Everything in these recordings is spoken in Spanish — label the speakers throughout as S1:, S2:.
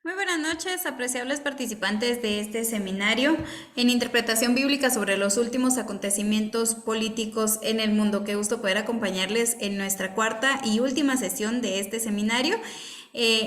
S1: Muy buenas noches, apreciables participantes de este seminario en interpretación bíblica sobre los últimos acontecimientos políticos en el mundo. Qué gusto poder acompañarles en nuestra cuarta y última sesión de este seminario.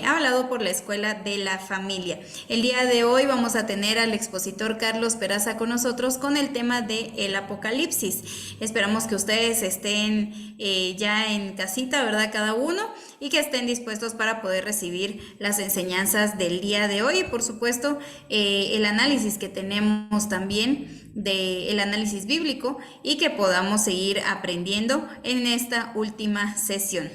S1: Hablado por la Escuela de la Familia. El día de hoy vamos a tener al expositor Carlos Peraza con nosotros con el tema de el Apocalipsis. Esperamos que ustedes estén ya en casita, ¿verdad? Cada uno, y que estén dispuestos para poder recibir las enseñanzas del día de hoy y por supuesto el análisis que tenemos también del análisis bíblico y que podamos seguir aprendiendo en esta última sesión.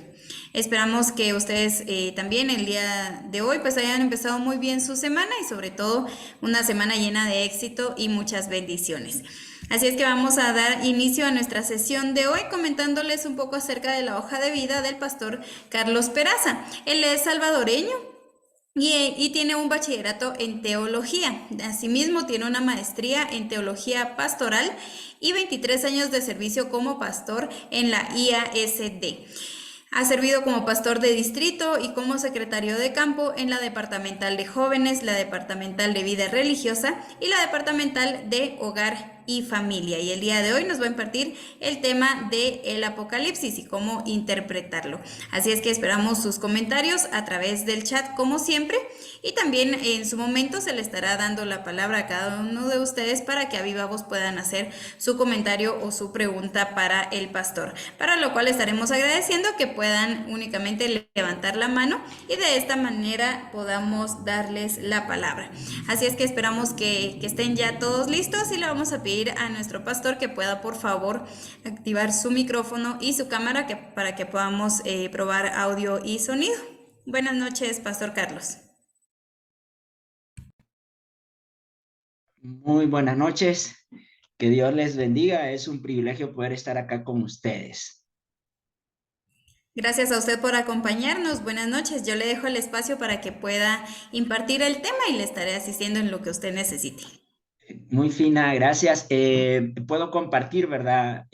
S1: Esperamos que ustedes también el día de hoy pues hayan empezado muy bien su semana y sobre todo una semana llena de éxito y muchas bendiciones. Así es que vamos a dar inicio a nuestra sesión de hoy comentándoles un poco acerca de la hoja de vida del pastor Carlos Peraza. Él es salvadoreño y tiene un bachillerato en teología. Asimismo, tiene una maestría en teología pastoral y 23 años de servicio como pastor en la IASD. Ha servido como pastor de distrito y como secretario de campo en la departamental de jóvenes, la departamental de vida religiosa y la departamental de hogar y familia. Y el día de hoy nos va a impartir el tema del Apocalipsis y cómo interpretarlo. Así es que esperamos sus comentarios a través del chat como siempre y también en su momento se le estará dando la palabra a cada uno de ustedes para que a viva voz puedan hacer su comentario o su pregunta para el pastor, para lo cual estaremos agradeciendo que puedan únicamente levantar la mano y de esta manera podamos darles la palabra. Así es que esperamos que estén ya todos listos y le vamos a pedir a nuestro pastor que pueda por favor activar su micrófono y su cámara para que podamos probar audio y sonido. Buenas noches, Pastor Carlos.
S2: Muy buenas noches, que Dios les bendiga, es un privilegio poder estar acá con ustedes.
S1: Gracias a usted por acompañarnos. Buenas noches. Yo le dejo el espacio para que pueda impartir el tema y le estaré asistiendo en lo que usted necesite.
S2: Muy fina, gracias. Puedo compartir, ¿verdad?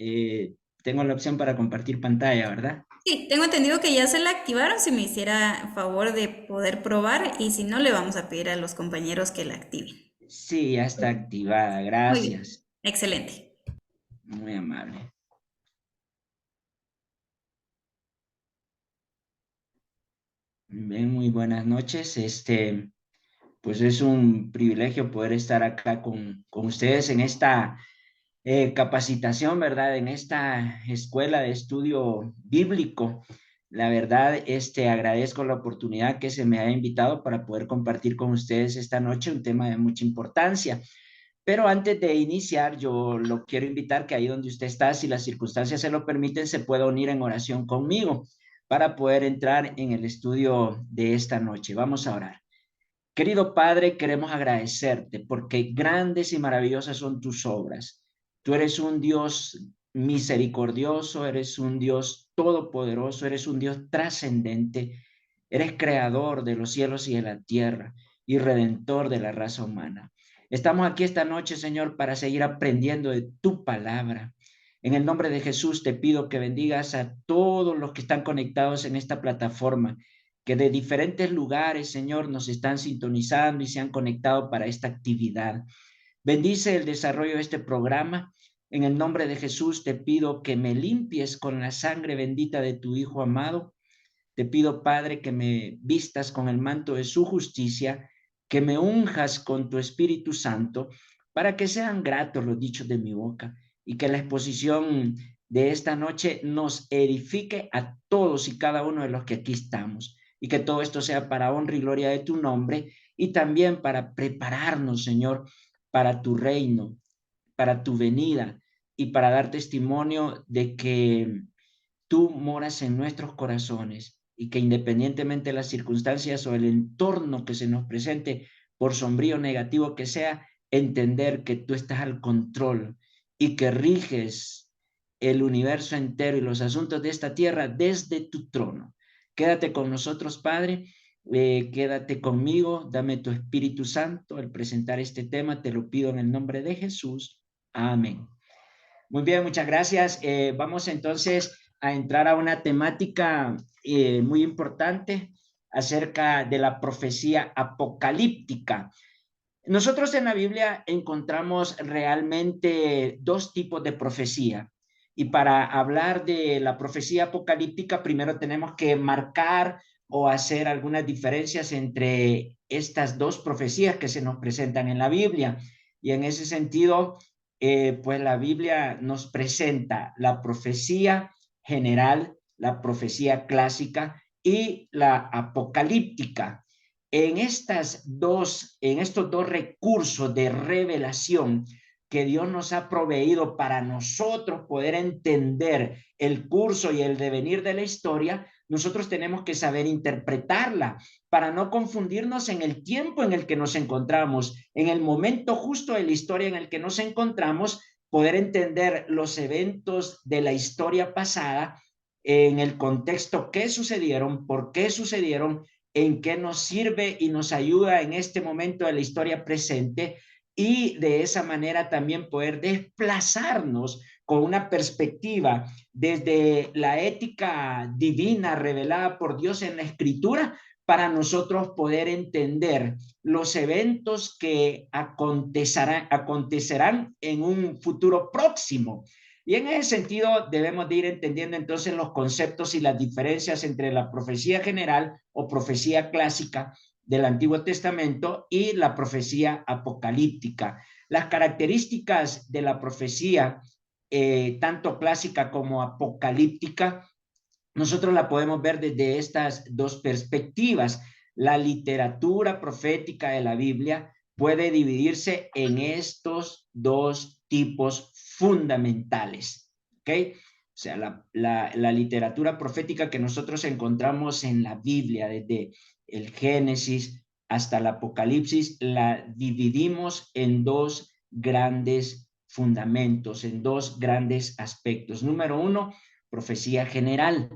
S2: Tengo la opción para compartir pantalla, ¿verdad?
S1: Sí, tengo entendido que ya se la activaron. Si me hiciera favor de poder probar y si no, le vamos a pedir a los compañeros que la activen.
S2: Sí, ya está activada,
S1: Muy bien.
S2: gracias.
S1: Excelente.
S2: Muy amable. Bien, muy buenas noches. Pues es un privilegio poder estar acá con ustedes en esta capacitación, ¿verdad? En esta escuela de estudio bíblico. La verdad, agradezco la oportunidad que se me ha invitado para poder compartir con ustedes esta noche un tema de mucha importancia. Pero antes de iniciar, yo lo quiero invitar que ahí donde usted está, si las circunstancias se lo permiten, se pueda unir en oración conmigo para poder entrar en el estudio de esta noche. Vamos a orar. Querido Padre, queremos agradecerte porque grandes y maravillosas son tus obras. Tú eres un Dios misericordioso, eres un Dios todopoderoso, eres un Dios trascendente, eres creador de los cielos y de la tierra y redentor de la raza humana. Estamos aquí esta noche, Señor, para seguir aprendiendo de tu palabra. En el nombre de Jesús te pido que bendigas a todos los que están conectados en esta plataforma, que de diferentes lugares, Señor, nos están sintonizando y se han conectado para esta actividad. Bendice el desarrollo de este programa. En el nombre de Jesús te pido que me limpies con la sangre bendita de tu Hijo amado. Te pido, Padre, que me vistas con el manto de su justicia, que me unjas con tu Espíritu Santo, para que sean gratos los dichos de mi boca y que la exposición de esta noche nos edifique a todos y cada uno de los que aquí estamos, y que todo esto sea para honra y gloria de tu nombre y también para prepararnos, Señor, para tu reino, para tu venida y para dar testimonio de que tú moras en nuestros corazones y que independientemente de las circunstancias o el entorno que se nos presente, por sombrío o negativo que sea, entender que tú estás al control y que riges el universo entero y los asuntos de esta tierra desde tu trono. Quédate con nosotros, Padre. Quédate conmigo, dame tu Espíritu Santo al presentar este tema, te lo pido en el nombre de Jesús. Amén. Muy bien, muchas gracias. Vamos entonces a entrar a una temática muy importante. acerca de la profecía apocalíptica. Nosotros en la Biblia encontramos realmente dos tipos de profecía. Y para hablar de la profecía apocalíptica, primero tenemos que marcar o hacer algunas diferencias entre estas dos profecías que se nos presentan en la Biblia. Y en ese sentido, pues la Biblia nos presenta la profecía general, la profecía clásica y la apocalíptica. En estos dos recursos de revelación que Dios nos ha proveído para nosotros poder entender el curso y el devenir de la historia, nosotros tenemos que saber interpretarla para no confundirnos en el tiempo en el que nos encontramos, en el momento justo de la historia en el que nos encontramos, poder entender los eventos de la historia pasada en el contexto que sucedieron, por qué sucedieron, en qué nos sirve y nos ayuda en este momento de la historia presente, y de esa manera también poder desplazarnos con una perspectiva desde la ética divina revelada por Dios en la Escritura, para nosotros poder entender los eventos que acontecerán en un futuro próximo. Y en ese sentido debemos de ir entendiendo entonces los conceptos y las diferencias entre la profecía general o profecía clásica del Antiguo Testamento y la profecía apocalíptica. Las características de la profecía, tanto clásica como apocalíptica, nosotros la podemos ver desde estas dos perspectivas. La literatura profética de la Biblia puede dividirse en estos dos tipos fundamentales, ¿ok? O sea, la literatura profética que nosotros encontramos en la Biblia, desde el Génesis hasta el Apocalipsis, la dividimos en dos grandes fundamentos, en dos grandes aspectos. Número uno, profecía general.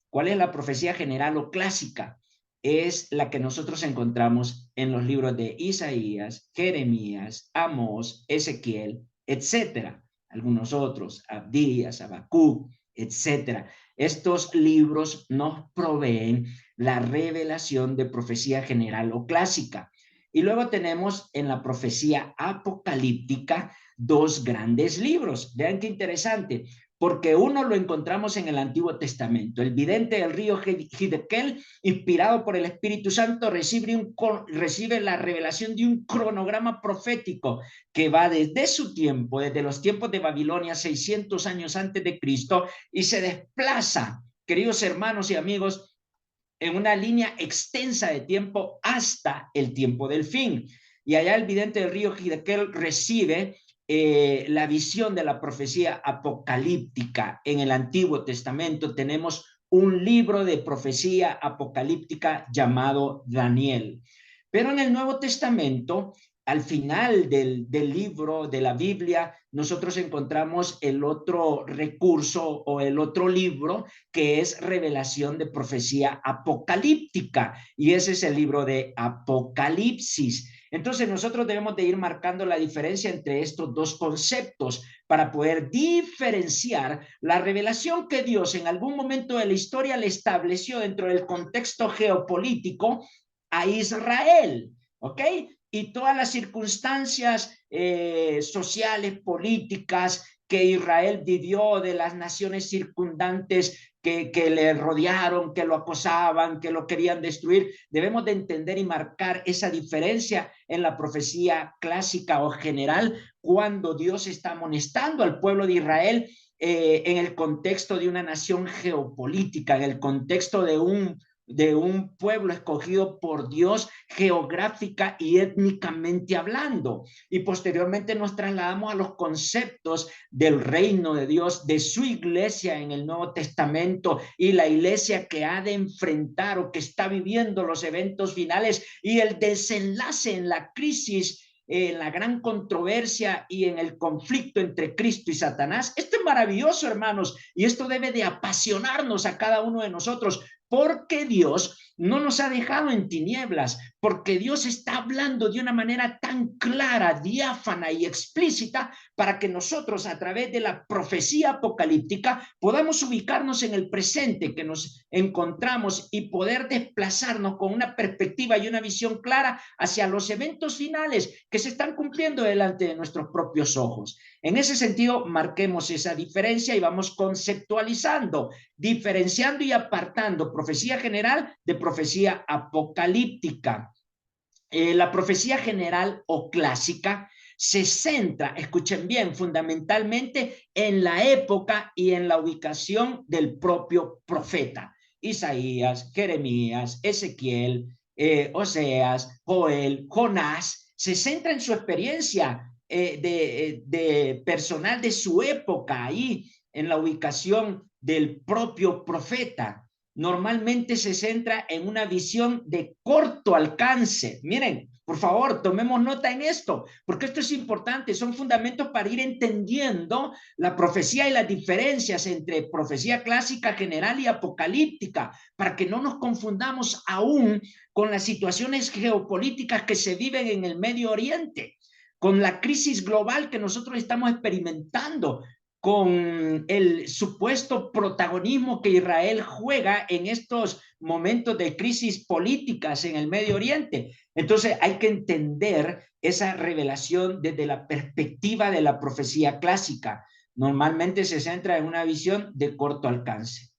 S2: ¿Cuál es la profecía general o clásica? Es la que nosotros encontramos en los libros de Isaías, Jeremías, Amós, Ezequiel, etcétera. Algunos otros, Abdías, Habacuc, etcétera. Estos libros nos proveen la revelación de profecía general o clásica. Y luego tenemos en la profecía apocalíptica dos grandes libros. Vean qué interesante, porque uno lo encontramos en el Antiguo Testamento. El vidente del río Hidekel, inspirado por el Espíritu Santo, recibe la revelación de un cronograma profético que va desde su tiempo, desde los tiempos de Babilonia, 600 años antes de Cristo, y se desplaza, queridos hermanos y amigos, en una línea extensa de tiempo hasta el tiempo del fin. Y allá el vidente del río Hidekel recibe la visión de la profecía apocalíptica. En el Antiguo Testamento tenemos un libro de profecía apocalíptica llamado Daniel. Pero en el Nuevo Testamento, al final del libro de la Biblia, nosotros encontramos el otro recurso o el otro libro, que es revelación de profecía apocalíptica, y ese es el libro de Apocalipsis. Entonces nosotros debemos de ir marcando la diferencia entre estos dos conceptos para poder diferenciar la revelación que Dios en algún momento de la historia le estableció dentro del contexto geopolítico a Israel, ¿ok? Y todas las circunstancias sociales, políticas que Israel vivió, de las naciones circundantes que le rodearon, que lo acosaban, que lo querían destruir. Debemos de entender y marcar esa diferencia en la profecía clásica o general, cuando Dios está amonestando al pueblo de Israel en el contexto de una nación geopolítica, en el contexto de un pueblo escogido por Dios geográfica y étnicamente hablando. Y posteriormente nos trasladamos a los conceptos del reino de Dios, de su iglesia en el Nuevo Testamento, y la iglesia que ha de enfrentar o que está viviendo los eventos finales y el desenlace en la crisis, en la gran controversia y en el conflicto entre Cristo y Satanás. Esto es maravilloso, hermanos, y esto debe de apasionarnos a cada uno de nosotros, porque Dios no nos ha dejado en tinieblas, porque Dios está hablando de una manera tan clara, diáfana y explícita para que nosotros a través de la profecía apocalíptica podamos ubicarnos en el presente que nos encontramos y poder desplazarnos con una perspectiva y una visión clara hacia los eventos finales que se están cumpliendo delante de nuestros propios ojos. En ese sentido, marquemos esa diferencia y vamos conceptualizando, diferenciando y apartando profecía general de profecía apocalíptica. La profecía general o clásica se centra, escuchen bien, fundamentalmente en la época y en la ubicación del propio profeta. Isaías, Jeremías, Ezequiel, Oseas, Joel, Jonás, se centra en su experiencia de personal de su época, ahí en la ubicación del propio profeta. Normalmente se centra en una visión de corto alcance. Miren, por favor, tomemos nota en esto, porque esto es importante, son fundamentos para ir entendiendo la profecía y las diferencias entre profecía clásica, general y apocalíptica, para que no nos confundamos aún con las situaciones geopolíticas que se viven en el Medio Oriente, con la crisis global que nosotros estamos experimentando, con el supuesto protagonismo que Israel juega en estos momentos de crisis políticas en el Medio Oriente. Entonces hay que entender esa revelación desde la perspectiva de la profecía clásica. Normalmente se centra en una visión de corto alcance.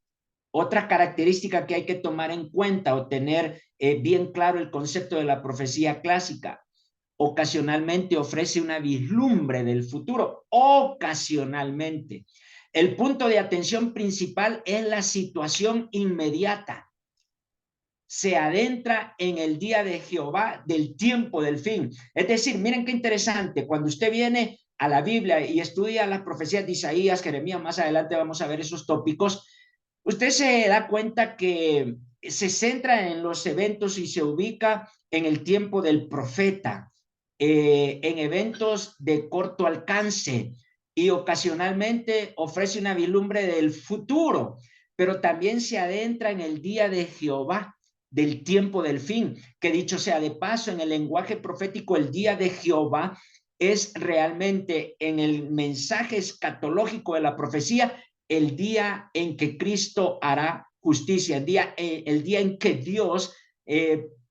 S2: Otra característica que hay que tomar en cuenta o tener bien claro el concepto de la profecía clásica: ocasionalmente ofrece una vislumbre del futuro, ocasionalmente. El punto de atención principal es la situación inmediata. Se adentra en el día de Jehová, del tiempo del fin. Es decir, miren qué interesante, cuando usted viene a la Biblia y estudia las profecías de Isaías, Jeremías, más adelante vamos a ver esos tópicos, usted se da cuenta que se centra en los eventos y se ubica en el tiempo del profeta, en eventos de corto alcance, y ocasionalmente ofrece una vislumbre del futuro, pero también se adentra en el día de Jehová, del tiempo del fin, que dicho sea de paso, en el lenguaje profético, el día de Jehová es realmente, en el mensaje escatológico de la profecía, el día en que Cristo hará justicia, el día en que Dios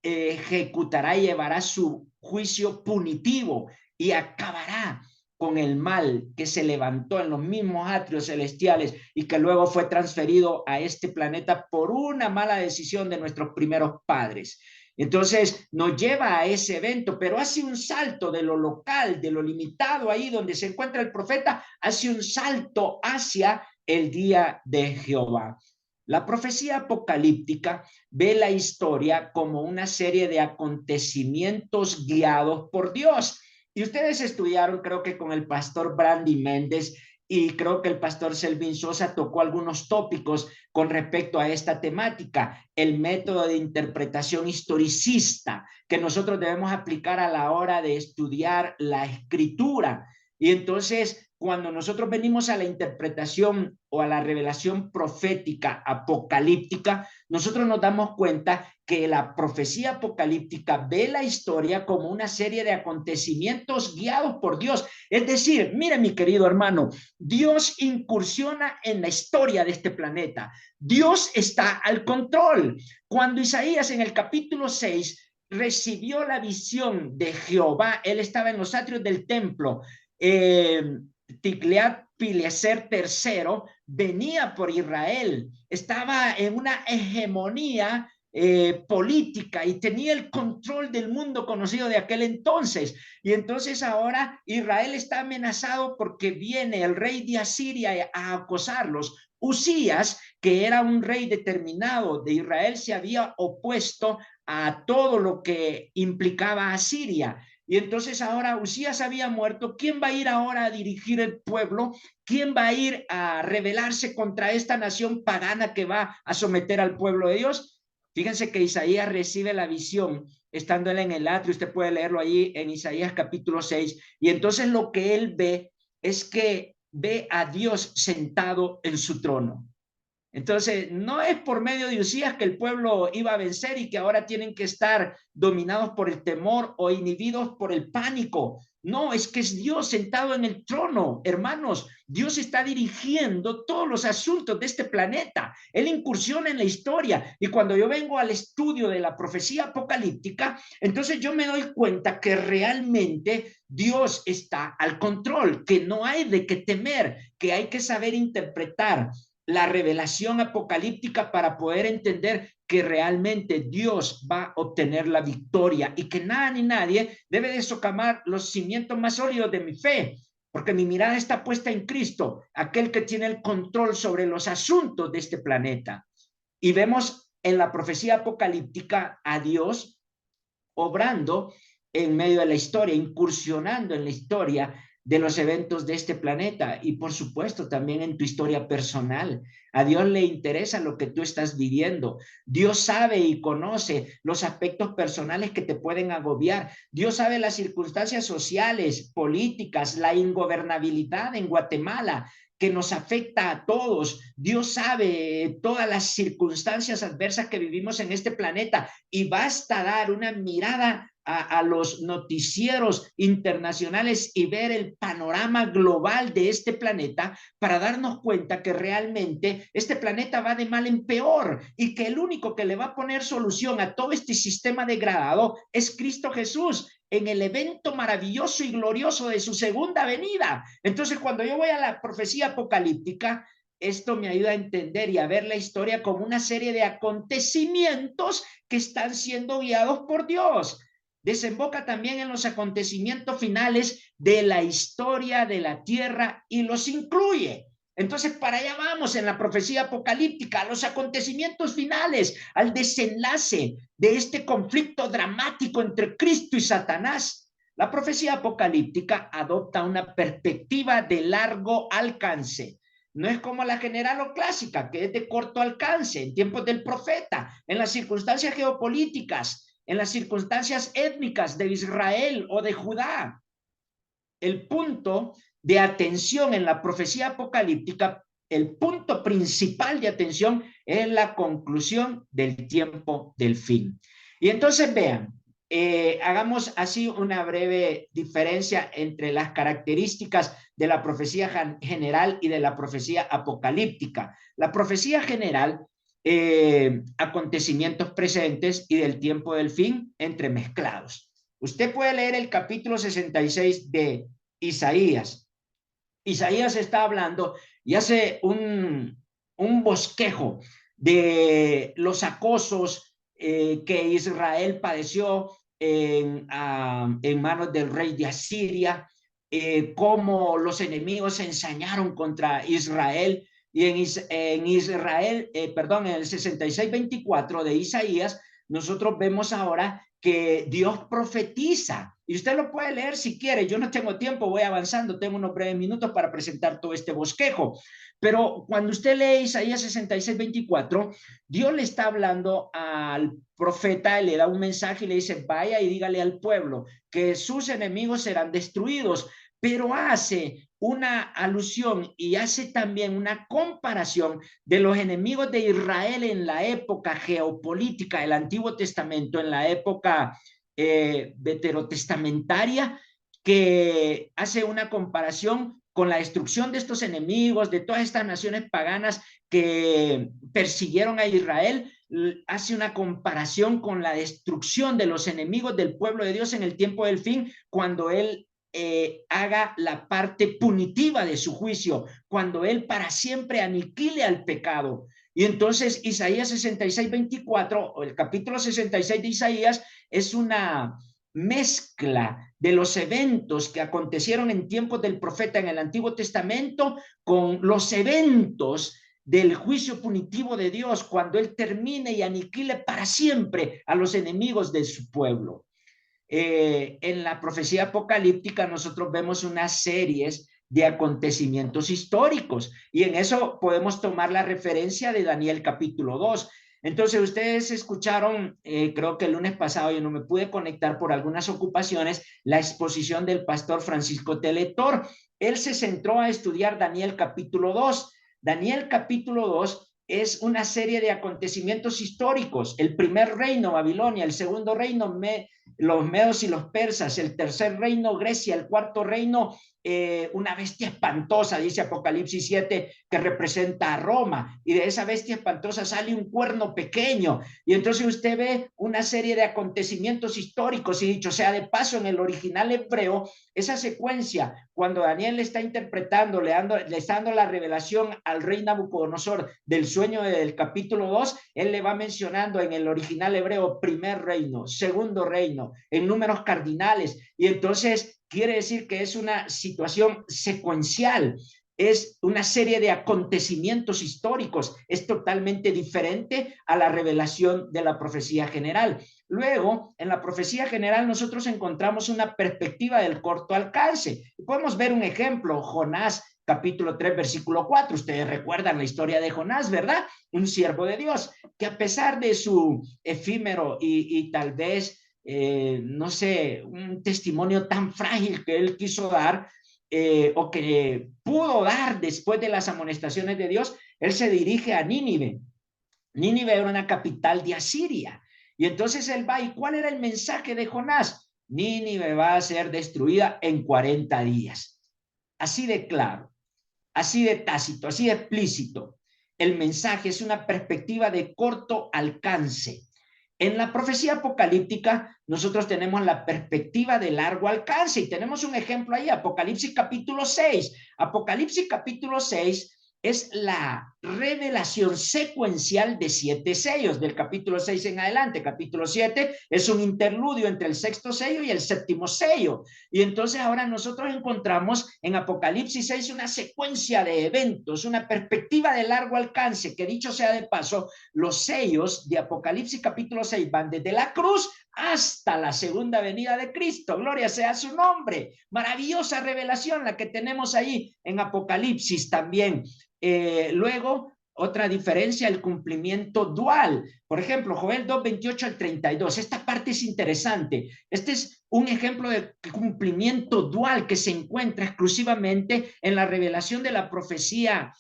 S2: ejecutará y llevará su juicio punitivo y acabará con el mal que se levantó en los mismos atrios celestiales y que luego fue transferido a este planeta por una mala decisión de nuestros primeros padres. Entonces nos lleva a ese evento, pero hace un salto de lo local, de lo limitado ahí donde se encuentra el profeta, hace un salto hacia el día de Jehová. La profecía apocalíptica ve la historia como una serie de acontecimientos guiados por Dios. Y ustedes estudiaron, creo que con el pastor Brandy Méndez, y creo que el pastor Selvin Sosa tocó algunos tópicos con respecto a esta temática, el método de interpretación historicista que nosotros debemos aplicar a la hora de estudiar la escritura. Y entonces, cuando nosotros venimos a la interpretación o a la revelación profética apocalíptica, nosotros nos damos cuenta que la profecía apocalíptica ve la historia como una serie de acontecimientos guiados por Dios. Es decir, mire, mi querido hermano, Dios incursiona en la historia de este planeta. Dios está al control. Cuando Isaías en el capítulo 6 recibió la visión de Jehová, él estaba en los atrios del templo. Tiglat-Pileser III venía por Israel, estaba en una hegemonía política y tenía el control del mundo conocido de aquel entonces. Y entonces ahora Israel está amenazado porque viene el rey de Asiria a acosarlos. Usías, que era un rey determinado de Israel, se había opuesto a todo lo que implicaba a Siria. Y entonces ahora Usías había muerto. ¿Quién va a ir ahora a dirigir el pueblo? ¿Quién va a ir a rebelarse contra esta nación pagana que va a someter al pueblo de Dios? Fíjense que Isaías recibe la visión estando él en el atrio. Usted puede leerlo allí en Isaías capítulo 6. Y entonces lo que él ve es que ve a Dios sentado en su trono. Entonces, no es por medio de Usías que el pueblo iba a vencer y que ahora tienen que estar dominados por el temor o inhibidos por el pánico. No, es que es Dios sentado en el trono, hermanos. Dios está dirigiendo todos los asuntos de este planeta. Él incursiona en la historia. Y cuando yo vengo al estudio de la profecía apocalíptica, entonces yo me doy cuenta que realmente Dios está al control, que no hay de qué temer, que hay que saber interpretar la revelación apocalíptica para poder entender que realmente Dios va a obtener la victoria y que nada ni nadie debe de socamar los cimientos más sólidos de mi fe, porque mi mirada está puesta en Cristo, aquel que tiene el control sobre los asuntos de este planeta. Y vemos en la profecía apocalíptica a Dios obrando en medio de la historia, incursionando en la historia de los eventos de este planeta y por supuesto también en tu historia personal. A Dios le interesa lo que tú estás viviendo. Dios sabe y conoce los aspectos personales que te pueden agobiar. Dios sabe las circunstancias sociales, políticas, la ingobernabilidad en Guatemala que nos afecta a todos. Dios sabe todas las circunstancias adversas que vivimos en este planeta y basta dar una mirada a los noticieros internacionales y ver el panorama global de este planeta para darnos cuenta que realmente este planeta va de mal en peor y que el único que le va a poner solución a todo este sistema degradado es Cristo Jesús en el evento maravilloso y glorioso de su segunda venida. Entonces, cuando yo voy a la profecía apocalíptica, esto me ayuda a entender y a ver la historia como una serie de acontecimientos que están siendo guiados por Dios. Desemboca también en los acontecimientos finales de la historia de la tierra y los incluye. Entonces, para allá vamos en la profecía apocalíptica, a los acontecimientos finales, al desenlace de este conflicto dramático entre Cristo y Satanás. La profecía apocalíptica adopta una perspectiva de largo alcance. No es como la general o clásica, que es de corto alcance, en tiempos del profeta, en las circunstancias geopolíticas, en las circunstancias étnicas de Israel o de Judá. El punto de atención en la profecía apocalíptica, el punto principal de atención es la conclusión del tiempo del fin. Y entonces vean, hagamos así una breve diferencia entre las características de la profecía general y de la profecía apocalíptica. La profecía general, acontecimientos presentes y del tiempo del fin entremezclados. Usted puede leer el capítulo 66 de Isaías. Isaías está hablando y hace un bosquejo de los acosos que Israel padeció en manos del rey de Asiria, cómo los enemigos se ensañaron contra Israel. Y en Israel, perdón, en el 66:24 de Isaías, nosotros vemos ahora que Dios profetiza. Y usted lo puede leer si quiere. Yo no tengo tiempo, voy avanzando, tengo unos breves minutos para presentar todo este bosquejo. Pero cuando usted lee Isaías 66:24, Dios le está hablando al profeta, le da un mensaje y le dice, vaya y dígale al pueblo que sus enemigos serán destruidos, pero hace una alusión y hace también una comparación de los enemigos de Israel en la época geopolítica del Antiguo Testamento, en la época veterotestamentaria, que hace una comparación con la destrucción de estos enemigos, de todas estas naciones paganas que persiguieron a Israel, hace una comparación con la destrucción de los enemigos del pueblo de Dios en el tiempo del fin, cuando él haga la parte punitiva de su juicio, cuando él para siempre aniquile al pecado. Y entonces Isaías 66:24, o el capítulo 66 de Isaías, es una mezcla de los eventos que acontecieron en tiempos del profeta en el Antiguo Testamento con los eventos del juicio punitivo de Dios cuando él termine y aniquile para siempre a los enemigos de su pueblo. En la profecía apocalíptica nosotros vemos unas series de acontecimientos históricos y en eso podemos tomar la referencia de Daniel capítulo 2. Entonces ustedes escucharon, creo que el lunes pasado yo no me pude conectar por algunas ocupaciones, la exposición del pastor Francisco Teletor. Él se centró a estudiar Daniel capítulo 2. Daniel capítulo 2 es una serie de acontecimientos históricos. El primer reino, Babilonia; el segundo reino, los medos y los persas; el tercer reino, Grecia; el cuarto reino, una bestia espantosa, dice Apocalipsis 7, que representa a Roma, y de esa bestia espantosa sale un cuerno pequeño, y entonces usted ve una serie de acontecimientos históricos. Y dicho sea de paso, en el original hebreo, esa secuencia, cuando Daniel le está interpretando, le está dando la revelación al rey Nabucodonosor del sueño del capítulo 2, él le va mencionando en el original hebreo primer reino, segundo reino, en números cardinales, y entonces quiere decir que es una situación secuencial, es una serie de acontecimientos históricos, es totalmente diferente a la revelación de la profecía general. Luego, en la profecía general nosotros encontramos una perspectiva del corto alcance. Podemos ver un ejemplo: Jonás, capítulo 3, versículo 4. Ustedes recuerdan la historia de Jonás, ¿verdad? Un siervo de Dios, que a pesar de su efímero y tal vez, no sé, un testimonio tan frágil que él quiso dar, o que pudo dar después de las amonestaciones de Dios, él se dirige a Nínive. Nínive era una capital de Asiria. Y entonces él va, ¿y cuál era el mensaje de Jonás? Nínive va a ser destruida en 40 días. Así de claro, así de tácito, así de explícito. El mensaje es una perspectiva de corto alcance. En la profecía apocalíptica nosotros tenemos la perspectiva de largo alcance, y tenemos un ejemplo ahí: Apocalipsis capítulo 6. Apocalipsis capítulo 6 es la revelación secuencial de 7 sellos, del capítulo 6 en adelante. Capítulo 7 es un interludio entre el sexto sello y el séptimo sello. Y entonces ahora nosotros encontramos en Apocalipsis 6 una secuencia de eventos, una perspectiva de largo alcance, que dicho sea de paso, los sellos de Apocalipsis capítulo 6 van desde la cruz hasta la segunda venida de Cristo. Gloria sea su nombre. Maravillosa revelación la que tenemos ahí en Apocalipsis también. Luego, otra diferencia, el cumplimiento dual. Por ejemplo, Joel 2, 28 al 32. Esta parte es interesante. Este es un ejemplo de cumplimiento dual que se encuentra exclusivamente en la revelación de la profecía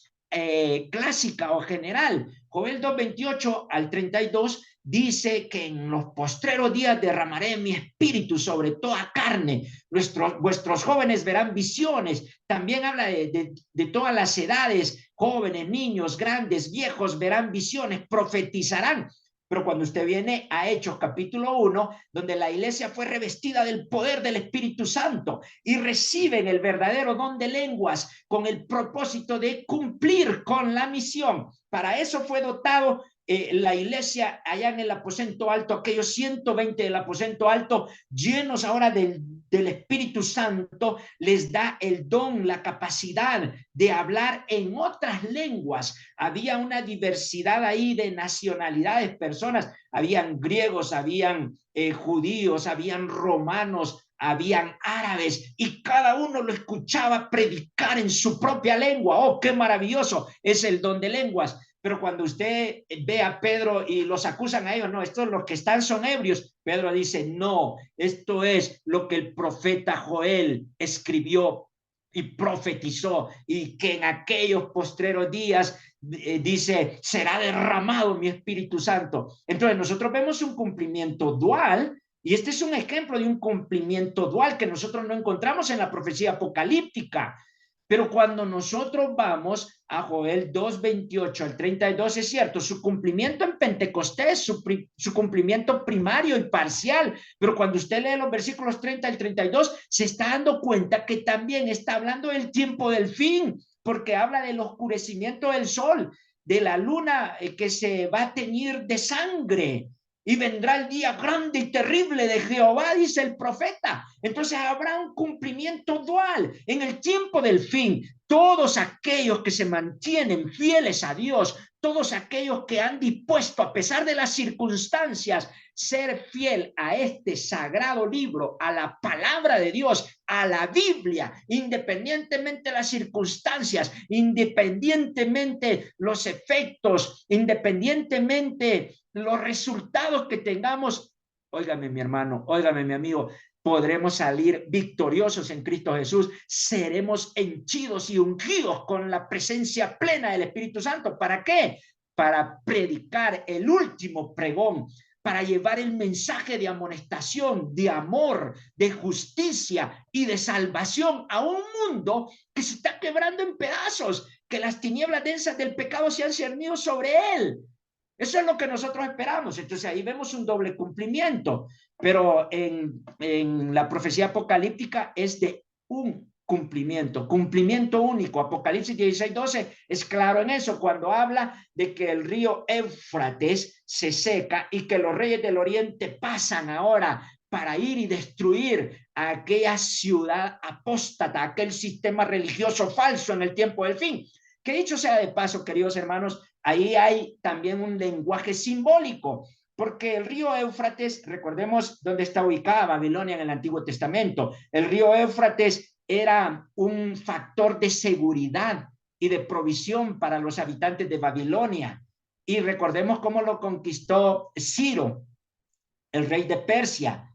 S2: clásica o general. Joel 2, 28 al 32 dice que en los postreros días derramaré mi espíritu sobre toda carne. Vuestros jóvenes verán visiones. También habla de todas las edades: jóvenes, niños, grandes, viejos verán visiones, profetizarán. Pero cuando usted viene a Hechos capítulo 1, donde la iglesia fue revestida del poder del Espíritu Santo y reciben el verdadero don de lenguas con el propósito de cumplir con la misión, para eso fue dotado la iglesia allá en el aposento alto, aquellos 120 del aposento alto, llenos ahora del Espíritu Santo, les da el don, la capacidad de hablar en otras lenguas. Había una diversidad ahí de nacionalidades, personas, habían griegos, habían judíos, habían romanos, habían árabes, y cada uno lo escuchaba predicar en su propia lengua. ¡Oh, qué maravilloso es el don de lenguas! Pero cuando usted ve a Pedro y los acusan a ellos, no, estos los que están son ebrios, Pedro dice, no, esto es lo que el profeta Joel escribió y profetizó, y que en aquellos postreros días, dice, será derramado mi Espíritu Santo. Entonces nosotros vemos un cumplimiento dual, y este es un ejemplo de un cumplimiento dual que nosotros no encontramos en la profecía apocalíptica. Pero cuando nosotros vamos a Joel 2, 28 al 32, es cierto, su cumplimiento en Pentecostés, su cumplimiento primario y parcial, pero cuando usted lee los versículos 30 al 32, se está dando cuenta que también está hablando del tiempo del fin, porque habla del oscurecimiento del sol, de la luna que se va a teñir de sangre, y vendrá el día grande y terrible de Jehová, dice el profeta. Entonces habrá un cumplimiento dual en el tiempo del fin. Todos aquellos que se mantienen fieles a Dios, todos aquellos que han dispuesto, a pesar de las circunstancias, ser fiel a este sagrado libro, a la palabra de Dios, a la Biblia, independientemente de las circunstancias, independientemente los efectos, independientemente los resultados que tengamos, óigame mi hermano, óigame mi amigo, podremos salir victoriosos en Cristo Jesús, seremos henchidos y ungidos con la presencia plena del Espíritu Santo. ¿Para qué? para predicar el último pregón, para llevar el mensaje de amonestación, de amor, de justicia y de salvación a un mundo que se está quebrando en pedazos, que las tinieblas densas del pecado se han cernido sobre él. Eso es lo que nosotros esperamos. Entonces ahí vemos un doble cumplimiento, pero en la profecía apocalíptica es de un cumplimiento único. Apocalipsis 16:12 es claro en eso, cuando habla de que el río Éufrates se seca y que los reyes del oriente pasan ahora para ir y destruir a aquella ciudad apóstata, aquel sistema religioso falso en el tiempo del fin. Que dicho sea de paso, queridos hermanos, ahí hay también un lenguaje simbólico, porque el río Éufrates, recordemos dónde está ubicada Babilonia en el Antiguo Testamento. El río Éufrates era un factor de seguridad y de provisión para los habitantes de Babilonia. Y recordemos cómo lo conquistó Ciro, el rey de Persia.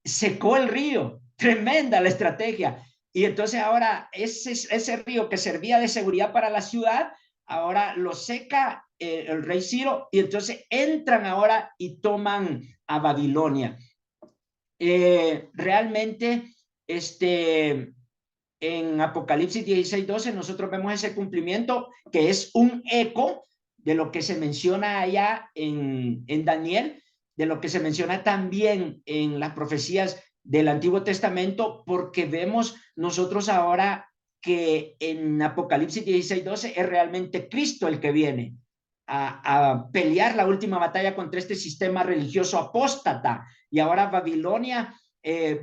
S2: Secó el río, tremenda la estrategia. Y entonces ahora ese río que servía de seguridad para la ciudad, ahora lo seca el rey Ciro, y entonces entran ahora y toman a Babilonia. Realmente, en Apocalipsis 16:12 nosotros vemos ese cumplimiento que es un eco de lo que se menciona allá en Daniel, de lo que se menciona también en las profecías del Antiguo Testamento, porque vemos nosotros ahora que en Apocalipsis 16:12 es realmente Cristo el que viene a pelear la última batalla contra este sistema religioso apóstata, y ahora Babilonia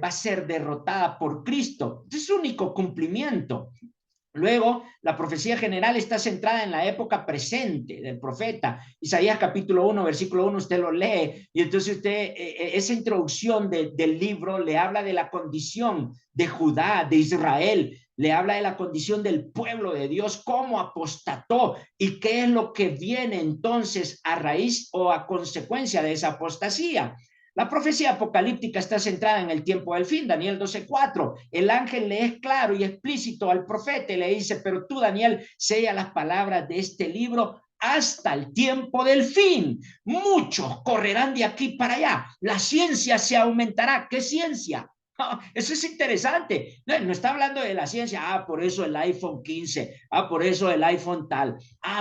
S2: va a ser derrotada por Cristo. Es su único cumplimiento. Luego, la profecía general está centrada en la época presente del profeta. Isaías capítulo 1, versículo 1, usted lo lee, y entonces usted, esa introducción del libro le habla de la condición de Judá, de Israel, le habla de la condición del pueblo de Dios, cómo apostató y qué es lo que viene entonces a raíz o a consecuencia de esa apostasía. La profecía apocalíptica está centrada en el tiempo del fin, Daniel 12:4. El ángel le es claro y explícito al profeta y le dice: pero tú, Daniel, sella las palabras de este libro hasta el tiempo del fin. Muchos correrán de aquí para allá. La ciencia se aumentará. ¿Qué ciencia? Eso es interesante. No está hablando de la ciencia. Por eso el iPhone 15. Por eso el iPhone tal.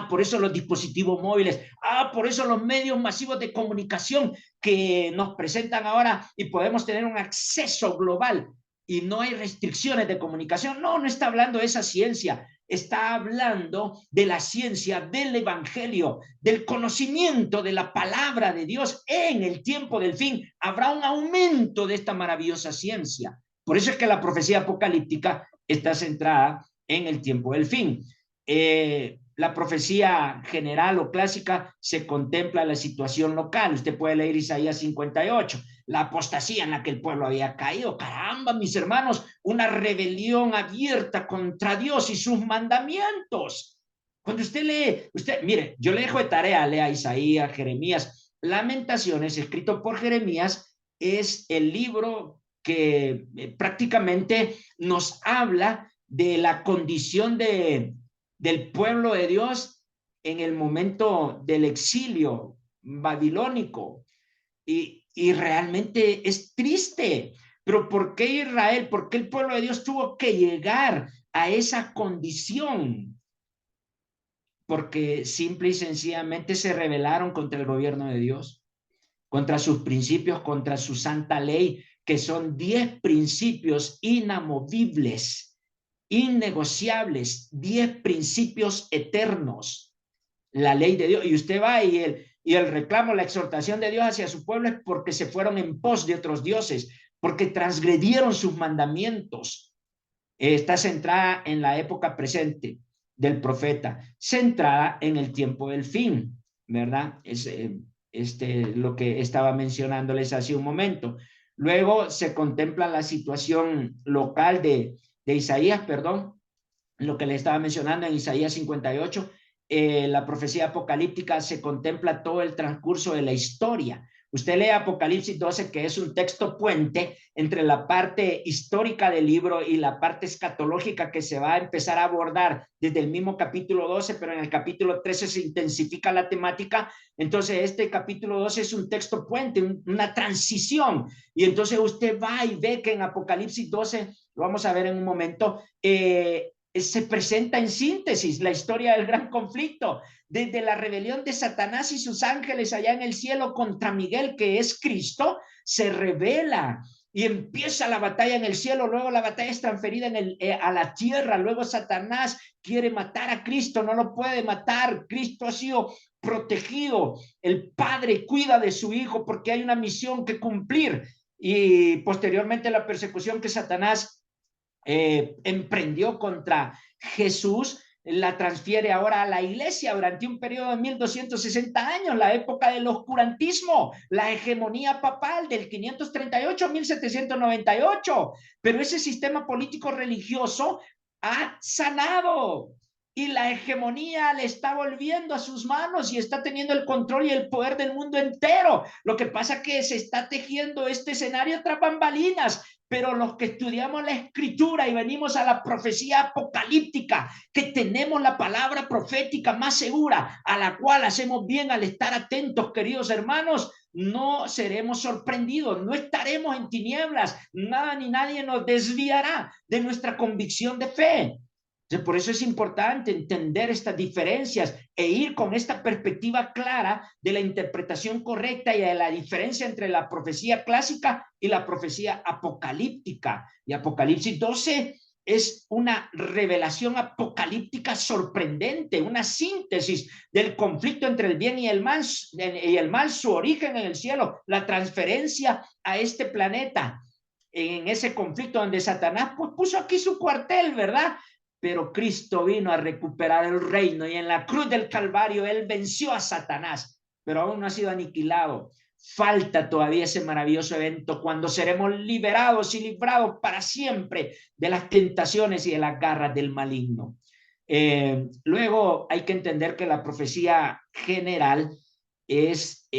S2: Por eso los dispositivos móviles. Por eso los medios masivos de comunicación que nos presentan ahora y podemos tener un acceso global y no hay restricciones de comunicación. No está hablando de esa ciencia. Está hablando de la ciencia del evangelio, del conocimiento de la palabra de Dios. En el tiempo del fin habrá un aumento de esta maravillosa ciencia. Por eso es que la profecía apocalíptica está centrada en el tiempo del fin. La profecía general o clásica se contempla la situación local. Usted puede leer Isaías 58, la apostasía en la que el pueblo había caído. Caramba, mis hermanos, una rebelión abierta contra Dios y sus mandamientos. Cuando usted lee, mire, yo le dejo de tarea, lea Isaías, Jeremías. Lamentaciones, escrito por Jeremías, es el libro que prácticamente nos habla de la condición del pueblo de Dios en el momento del exilio babilónico. Y realmente es triste. Pero ¿por qué Israel? ¿Por qué el pueblo de Dios tuvo que llegar a esa condición? Porque simple y sencillamente se rebelaron contra el gobierno de Dios, contra sus principios, contra su santa ley, que son 10 principios inamovibles, innegociables, 10 principios eternos, la ley de Dios. Y usted va y el reclamo, la exhortación de Dios hacia su pueblo es porque se fueron en pos de otros dioses, porque transgredieron sus mandamientos. Está centrada en la época presente del profeta, centrada en el tiempo del fin, ¿verdad? Es lo que estaba mencionándoles hace un momento. Luego se contempla la situación local de Isaías, perdón, lo que le estaba mencionando en Isaías 58. La profecía apocalíptica se contempla todo el transcurso de la historia. Usted lee Apocalipsis 12, que es un texto puente entre la parte histórica del libro y la parte escatológica que se va a empezar a abordar desde el mismo capítulo 12, pero en el capítulo 13 se intensifica la temática. Entonces este capítulo 12 es un texto puente, una transición. Y entonces usted va y ve que en Apocalipsis 12, lo vamos a ver en un momento, se presenta en síntesis la historia del gran conflicto, desde la rebelión de Satanás y sus ángeles allá en el cielo contra Miguel, que es Cristo, se revela y empieza la batalla en el cielo. Luego la batalla es transferida a la tierra. Luego Satanás quiere matar a Cristo, no lo puede matar. Cristo ha sido protegido. El Padre cuida de su Hijo porque hay una misión que cumplir. Y posteriormente la persecución que Satanás emprendió contra Jesús, la transfiere ahora a la iglesia durante un periodo de 1260 años, la época del oscurantismo, la hegemonía papal del 538 a 1798. Pero ese sistema político religioso ha sanado y la hegemonía le está volviendo a sus manos y está teniendo el control y el poder del mundo entero. Lo que pasa es que se está tejiendo este escenario tras bambalinas, pero los que estudiamos la escritura y venimos a la profecía apocalíptica, que tenemos la palabra profética más segura, a la cual hacemos bien al estar atentos, queridos hermanos, no seremos sorprendidos, no estaremos en tinieblas, nada ni nadie nos desviará de nuestra convicción de fe. Por eso es importante entender estas diferencias e ir con esta perspectiva clara de la interpretación correcta y de la diferencia entre la profecía clásica y la profecía apocalíptica. Y Apocalipsis 12 es una revelación apocalíptica sorprendente, una síntesis del conflicto entre el bien y el mal, su origen en el cielo, la transferencia a este planeta, en ese conflicto donde Satanás pues, puso aquí su cuartel, ¿verdad? Pero Cristo vino a recuperar el reino y en la cruz del Calvario Él venció a Satanás, pero aún no ha sido aniquilado. Falta todavía ese maravilloso evento cuando seremos liberados y librados para siempre de las tentaciones y de las garras del maligno. Luego hay que entender que la profecía general es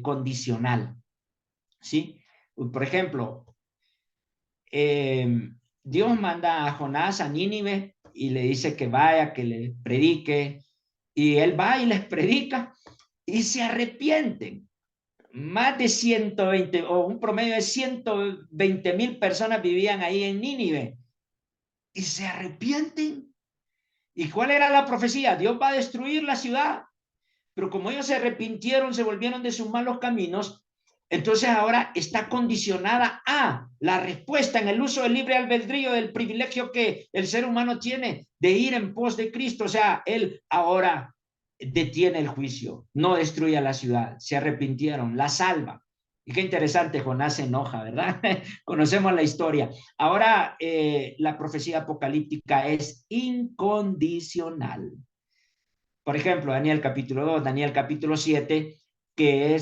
S2: condicional, ¿sí? Por ejemplo, Dios manda a Jonás a Nínive y le dice que vaya, que le predique, y él va y les predica y se arrepienten. Más de 120 o un promedio de 120,000 personas vivían ahí en Nínive y se arrepienten. ¿Y cuál era la profecía? Dios va a destruir la ciudad, pero como ellos se arrepintieron, se volvieron de sus malos caminos, entonces ahora está condicionada a la respuesta en el uso del libre albedrío, del privilegio que el ser humano tiene de ir en pos de Cristo. O sea, él ahora detiene el juicio, no destruye a la ciudad, se arrepintieron, la salva. Y qué interesante, Jonás se enoja, ¿verdad? Conocemos la historia. Ahora la profecía apocalíptica es incondicional. Por ejemplo, Daniel capítulo 2, Daniel capítulo 7, que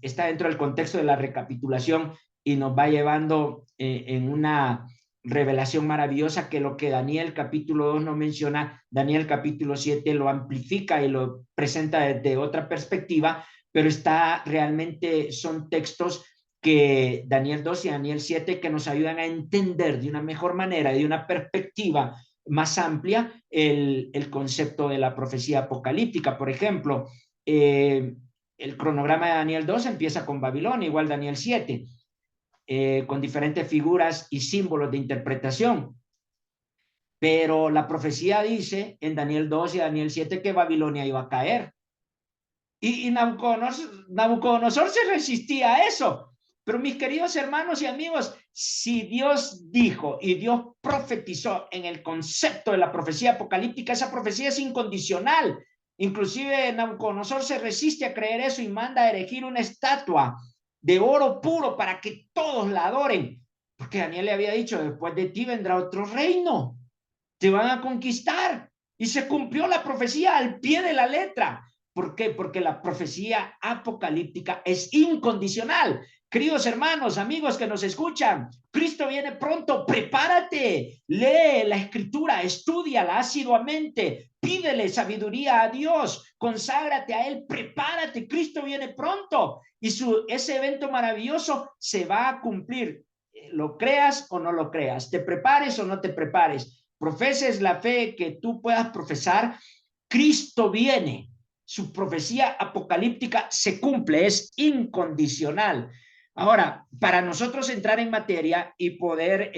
S2: está dentro del contexto de la recapitulación y nos va llevando en una revelación maravillosa que lo que Daniel capítulo 2 no menciona, Daniel capítulo 7 lo amplifica y lo presenta desde otra perspectiva, pero son textos que Daniel 2 y Daniel 7 que nos ayudan a entender de una mejor manera, de una perspectiva más amplia, el concepto de la profecía apocalíptica. Por ejemplo, el cronograma de Daniel 2 empieza con Babilonia, igual Daniel 7, con diferentes figuras y símbolos de interpretación. Pero la profecía dice en Daniel 2 y Daniel 7 que Babilonia iba a caer. Y Nabucodonosor se resistía a eso. Pero mis queridos hermanos y amigos, si Dios dijo y Dios profetizó en el concepto de la profecía apocalíptica, esa profecía es incondicional. Inclusive Nabucodonosor se resiste a creer eso y manda a erigir una estatua de oro puro para que todos la adoren. Porque Daniel le había dicho, después de ti vendrá otro reino, te van a conquistar. Y se cumplió la profecía al pie de la letra. ¿Por qué? Porque la profecía apocalíptica es incondicional. Queridos hermanos, amigos que nos escuchan, Cristo viene pronto, prepárate, lee la escritura, estúdiala asiduamente, pídele sabiduría a Dios, conságrate a Él, prepárate, Cristo viene pronto y ese evento maravilloso se va a cumplir, lo creas o no lo creas, te prepares o no te prepares, profeses la fe que tú puedas profesar, Cristo viene, su profecía apocalíptica se cumple, es incondicional. Ahora, para nosotros entrar en materia y poder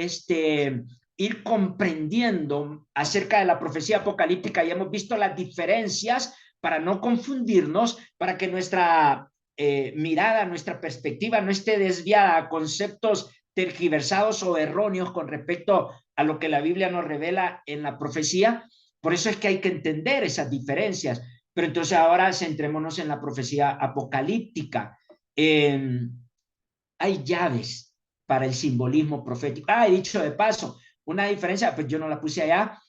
S2: ir comprendiendo acerca de la profecía apocalíptica, ya hemos visto las diferencias para no confundirnos, para que nuestra mirada, nuestra perspectiva no esté desviada a conceptos tergiversados o erróneos con respecto a lo que la Biblia nos revela en la profecía. Por eso es que hay que entender esas diferencias. Pero entonces ahora centrémonos en la profecía apocalíptica. Hay llaves para el simbolismo profético. Ah, he dicho de paso, una diferencia, pues yo no la puse allá.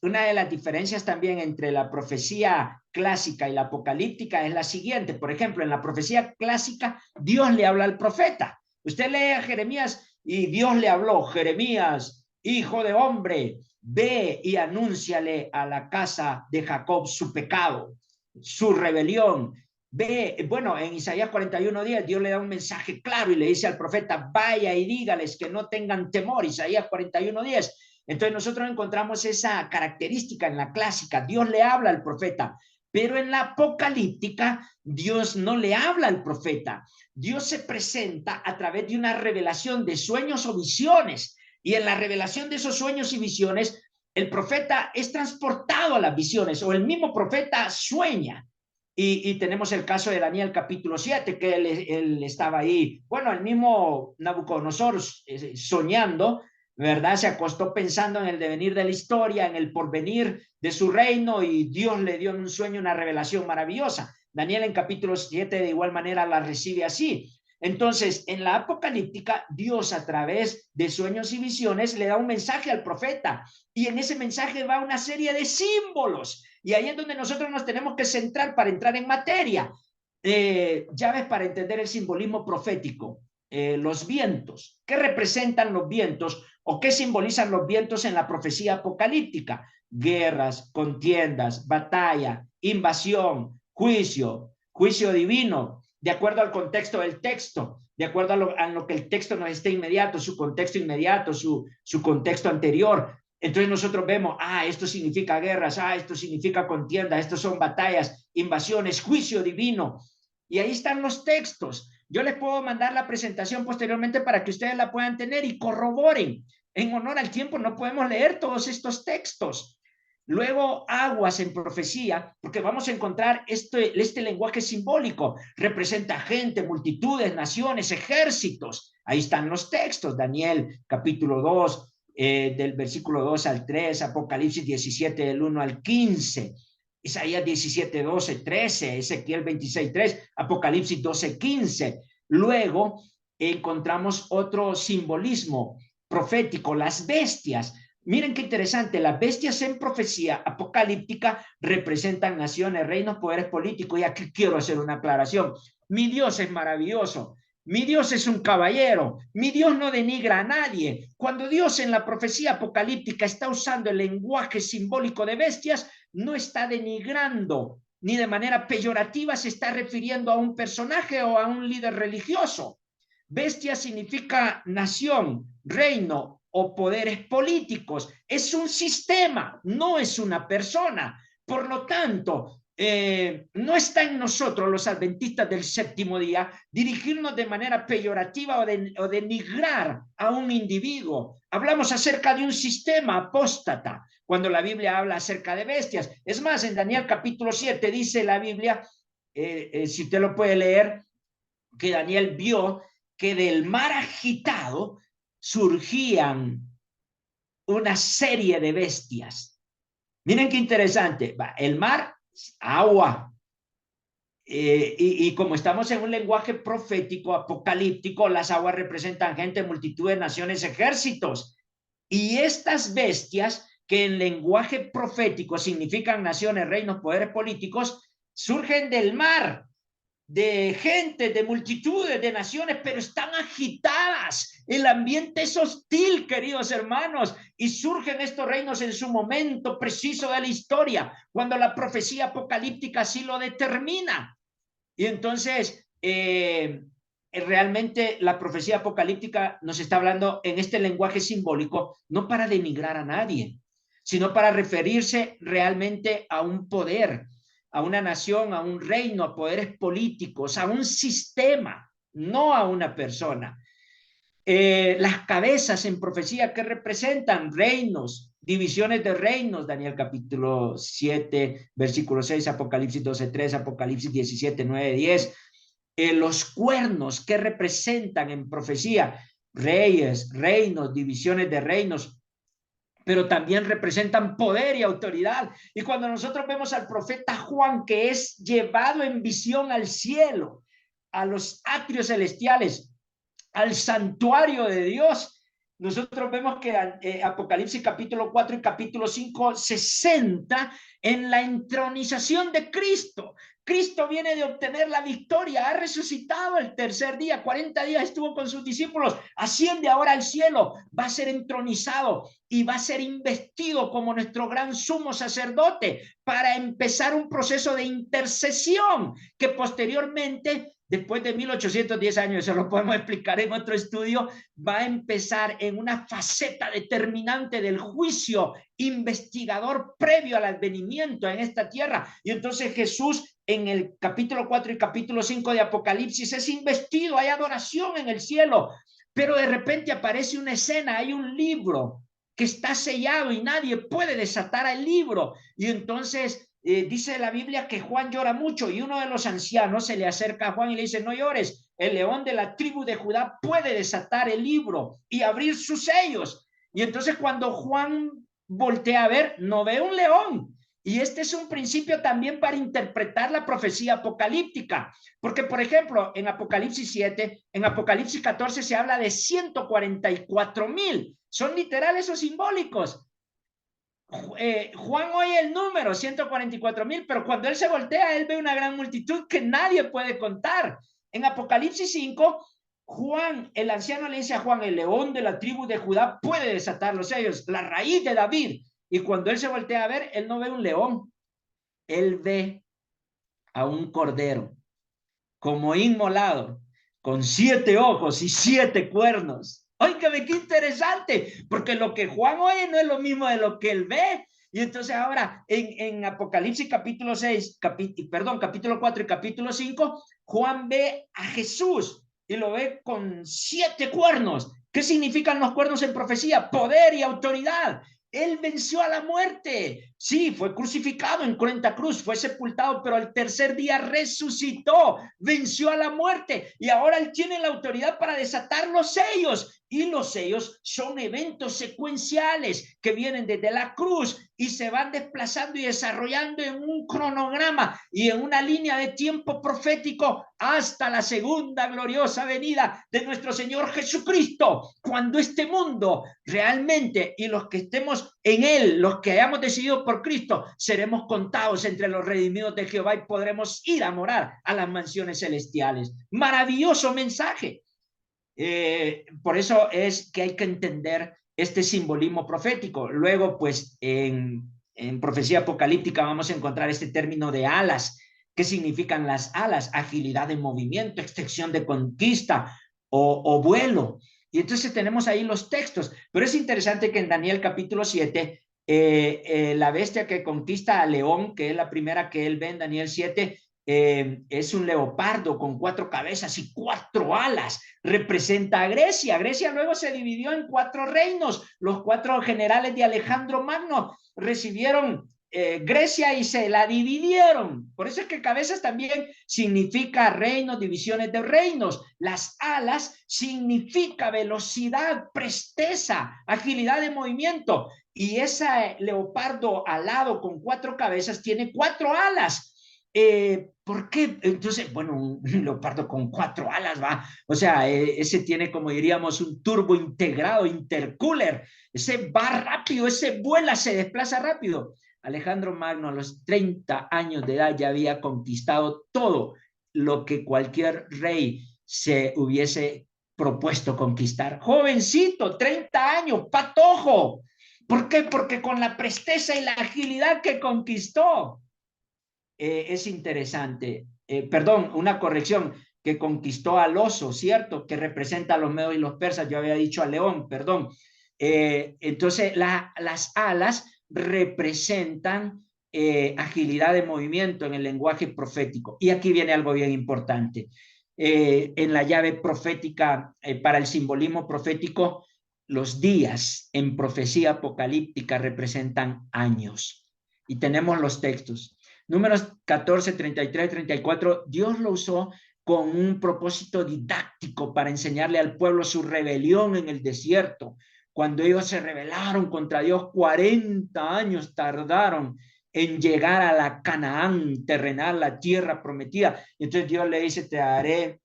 S2: Una de las diferencias también entre la profecía clásica y la apocalíptica es la siguiente. Por ejemplo, en la profecía clásica, Dios le habla al profeta. Usted lee a Jeremías y Dios le habló: Jeremías, hijo de hombre, ve y anúnciale a la casa de Jacob su pecado, su rebelión. Ve, bueno, en Isaías 41:10 Dios le da un mensaje claro y le dice al profeta: vaya y dígales que no tengan temor. Isaías 41:10. Entonces nosotros encontramos esa característica en la clásica. Dios le habla al profeta, pero en la apocalíptica Dios no le habla al profeta. Dios se presenta a través de una revelación de sueños o visiones, y en la revelación de esos sueños y visiones el profeta es transportado a las visiones, o el mismo profeta sueña. Y tenemos el caso de Daniel capítulo 7, que él estaba ahí, bueno, el mismo Nabucodonosor soñando, ¿verdad? Se acostó pensando en el devenir de la historia, en el porvenir de su reino, y Dios le dio en un sueño una revelación maravillosa. Daniel en capítulo 7 de igual manera la recibe así. Entonces, en la apocalíptica, Dios a través de sueños y visiones le da un mensaje al profeta, y en ese mensaje va una serie de símbolos, y ahí es donde nosotros nos tenemos que centrar para entrar en materia. Llaves para entender el simbolismo profético. Los vientos. ¿Qué representan los vientos o qué simbolizan los vientos en la profecía apocalíptica? Guerras, contiendas, batalla, invasión, juicio, juicio divino, de acuerdo al contexto del texto, de acuerdo a lo que el texto nos esté inmediato, su contexto inmediato, su contexto anterior. Entonces nosotros vemos, esto significa guerras, esto significa contienda, estos son batallas, invasiones, juicio divino. Y ahí están los textos. Yo les puedo mandar la presentación posteriormente para que ustedes la puedan tener y corroboren. En honor al tiempo no podemos leer todos estos textos. Luego, aguas en profecía, porque vamos a encontrar este lenguaje simbólico. Representa gente, multitudes, naciones, ejércitos. Ahí están los textos. Daniel capítulo 2, del versículo 2 al 3, Apocalipsis 17, del 1 al 15. Isaías 17, 12, 13, Ezequiel 26, 3, Apocalipsis 12, 15. Luego encontramos otro simbolismo profético, las bestias. Miren qué interesante, las bestias en profecía apocalíptica representan naciones, reinos, poderes políticos. Y aquí quiero hacer una aclaración. Mi Dios es maravilloso. Mi Dios es un caballero. Mi Dios no denigra a nadie. Cuando Dios en la profecía apocalíptica está usando el lenguaje simbólico de bestias, no está denigrando, ni de manera peyorativa se está refiriendo a un personaje o a un líder religioso. Bestia significa nación, reino o poderes políticos. Es un sistema, no es una persona. Por lo tanto, no está en nosotros, los adventistas del séptimo día, dirigirnos de manera peyorativa o denigrar a un individuo. Hablamos acerca de un sistema apóstata cuando la Biblia habla acerca de bestias. Es más, en Daniel capítulo 7 dice la Biblia, si usted lo puede leer, que Daniel vio que del mar agitado surgían una serie de bestias. Miren qué interesante. El mar, agua. Y como estamos en un lenguaje profético, apocalíptico, las aguas representan gente, multitudes, naciones, ejércitos. Y estas bestias, que en lenguaje profético significan naciones, reinos, poderes políticos, surgen del mar. de gente, de multitudes, de naciones, pero están agitadas. El ambiente es hostil, queridos hermanos, y surgen estos reinos en su momento preciso de la historia, cuando la profecía apocalíptica así lo determina. Y entonces, realmente la profecía apocalíptica nos está hablando en este lenguaje simbólico, no para denigrar a nadie, sino para referirse realmente a un poder, a una nación, a un reino, a poderes políticos, a un sistema, no a una persona. Las cabezas en profecía que representan reinos, divisiones de reinos, Daniel capítulo 7, versículo 6, Apocalipsis 12, 3, Apocalipsis 17, 9, 10. Los cuernos que representan en profecía reyes, reinos, divisiones de reinos, pero también representan poder y autoridad. Y cuando nosotros vemos al profeta Juan, que es llevado en visión al cielo, a los atrios celestiales, al santuario de Dios, nosotros vemos que Apocalipsis capítulo 4 y capítulo 5 se centra en la entronización de Cristo. Cristo viene de obtener la victoria, ha resucitado el tercer día, 40 días estuvo con sus discípulos, asciende ahora al cielo, va a ser entronizado y va a ser investido como nuestro gran sumo sacerdote para empezar un proceso de intercesión que posteriormente, después de 1810 años, eso lo podemos explicar en otro estudio, va a empezar en una faceta determinante del juicio investigador previo al advenimiento en esta tierra. Y entonces Jesús en el capítulo 4 y capítulo 5 de Apocalipsis es investido, hay adoración en el cielo, pero de repente aparece una escena, hay un libro que está sellado y nadie puede desatar el libro. Y entonces dice la Biblia que Juan llora mucho y uno de los ancianos se le acerca a Juan y le dice, no llores, el león de la tribu de Judá puede desatar el libro y abrir sus sellos. Y entonces cuando Juan voltea a ver, no ve un león. Y este es un principio también para interpretar la profecía apocalíptica. Porque, por ejemplo, en Apocalipsis 7, en Apocalipsis 14 se habla de 144,000. ¿Son literales o simbólicos? Juan oye el número 144,000, pero cuando él se voltea, él ve una gran multitud que nadie puede contar. En Apocalipsis 5, Juan, el anciano le dice a Juan, el león de la tribu de Judá puede desatar los sellos, la raíz de David. Y cuando él se voltea a ver, él no ve un león, él ve a un cordero como inmolado, con 7 ojos y 7 cuernos. Óigame, qué interesante, porque lo que Juan oye no es lo mismo de lo que él ve. Y entonces ahora en Apocalipsis capítulo 6, capítulo 4 y capítulo 5, Juan ve a Jesús y lo ve con 7 cuernos. ¿Qué significan los cuernos en profecía? Poder y autoridad. Él venció a la muerte. Sí, fue crucificado en cruenta cruz, fue sepultado, pero al tercer día resucitó, venció a la muerte y ahora él tiene la autoridad para desatar los sellos. Y los sellos son eventos secuenciales que vienen desde la cruz y se van desplazando y desarrollando en un cronograma y en una línea de tiempo profético hasta la segunda gloriosa venida de nuestro Señor Jesucristo, cuando este mundo realmente y los que estemos en él, los que hayamos decidido por Cristo, seremos contados entre los redimidos de Jehová y podremos ir a morar a las mansiones celestiales. Maravilloso mensaje. Por eso es que hay que entender este simbolismo profético. Luego, pues, en profecía apocalíptica vamos a encontrar este término de alas. ¿Qué significan las alas? Agilidad de movimiento, extensión de conquista o vuelo. Y entonces tenemos ahí los textos. Pero es interesante que en Daniel capítulo 7, la bestia que conquista a León, que es la primera que él ve en Daniel 7, es un leopardo con 4 cabezas y 4 alas, representa a Grecia. Grecia luego se dividió en 4 reinos. Los 4 generales de Alejandro Magno recibieron Grecia y se la dividieron. Por eso es que cabezas también significa reinos, divisiones de reinos. Las alas significa velocidad, presteza, agilidad de movimiento. Y ese leopardo alado con 4 cabezas tiene 4 alas. ¿Por qué? Entonces, bueno, un leopardo con 4 alas, va. O sea, ese tiene, como diríamos, un turbo integrado, intercooler. Ese va rápido, ese vuela, se desplaza rápido. Alejandro Magno a los 30 años de edad ya había conquistado todo lo que cualquier rey se hubiese propuesto conquistar. Jovencito, 30 años, patojo. ¿Por qué? Porque con la presteza y la agilidad que conquistó. Es interesante. Perdón, una corrección, que conquistó al oso, ¿cierto? Que representa a los medos y los persas. Yo había dicho al león, perdón. Entonces, las alas representan agilidad de movimiento en el lenguaje profético. Y aquí viene algo bien importante. En la llave profética, para el simbolismo profético, los días en profecía apocalíptica representan años. Y tenemos los textos. Números 14, 33, 34, Dios lo usó con un propósito didáctico para enseñarle al pueblo su rebelión en el desierto. Cuando ellos se rebelaron contra Dios, 40 años tardaron en llegar a la Canaán terrenal, la tierra prometida. Entonces Dios le dice, te daré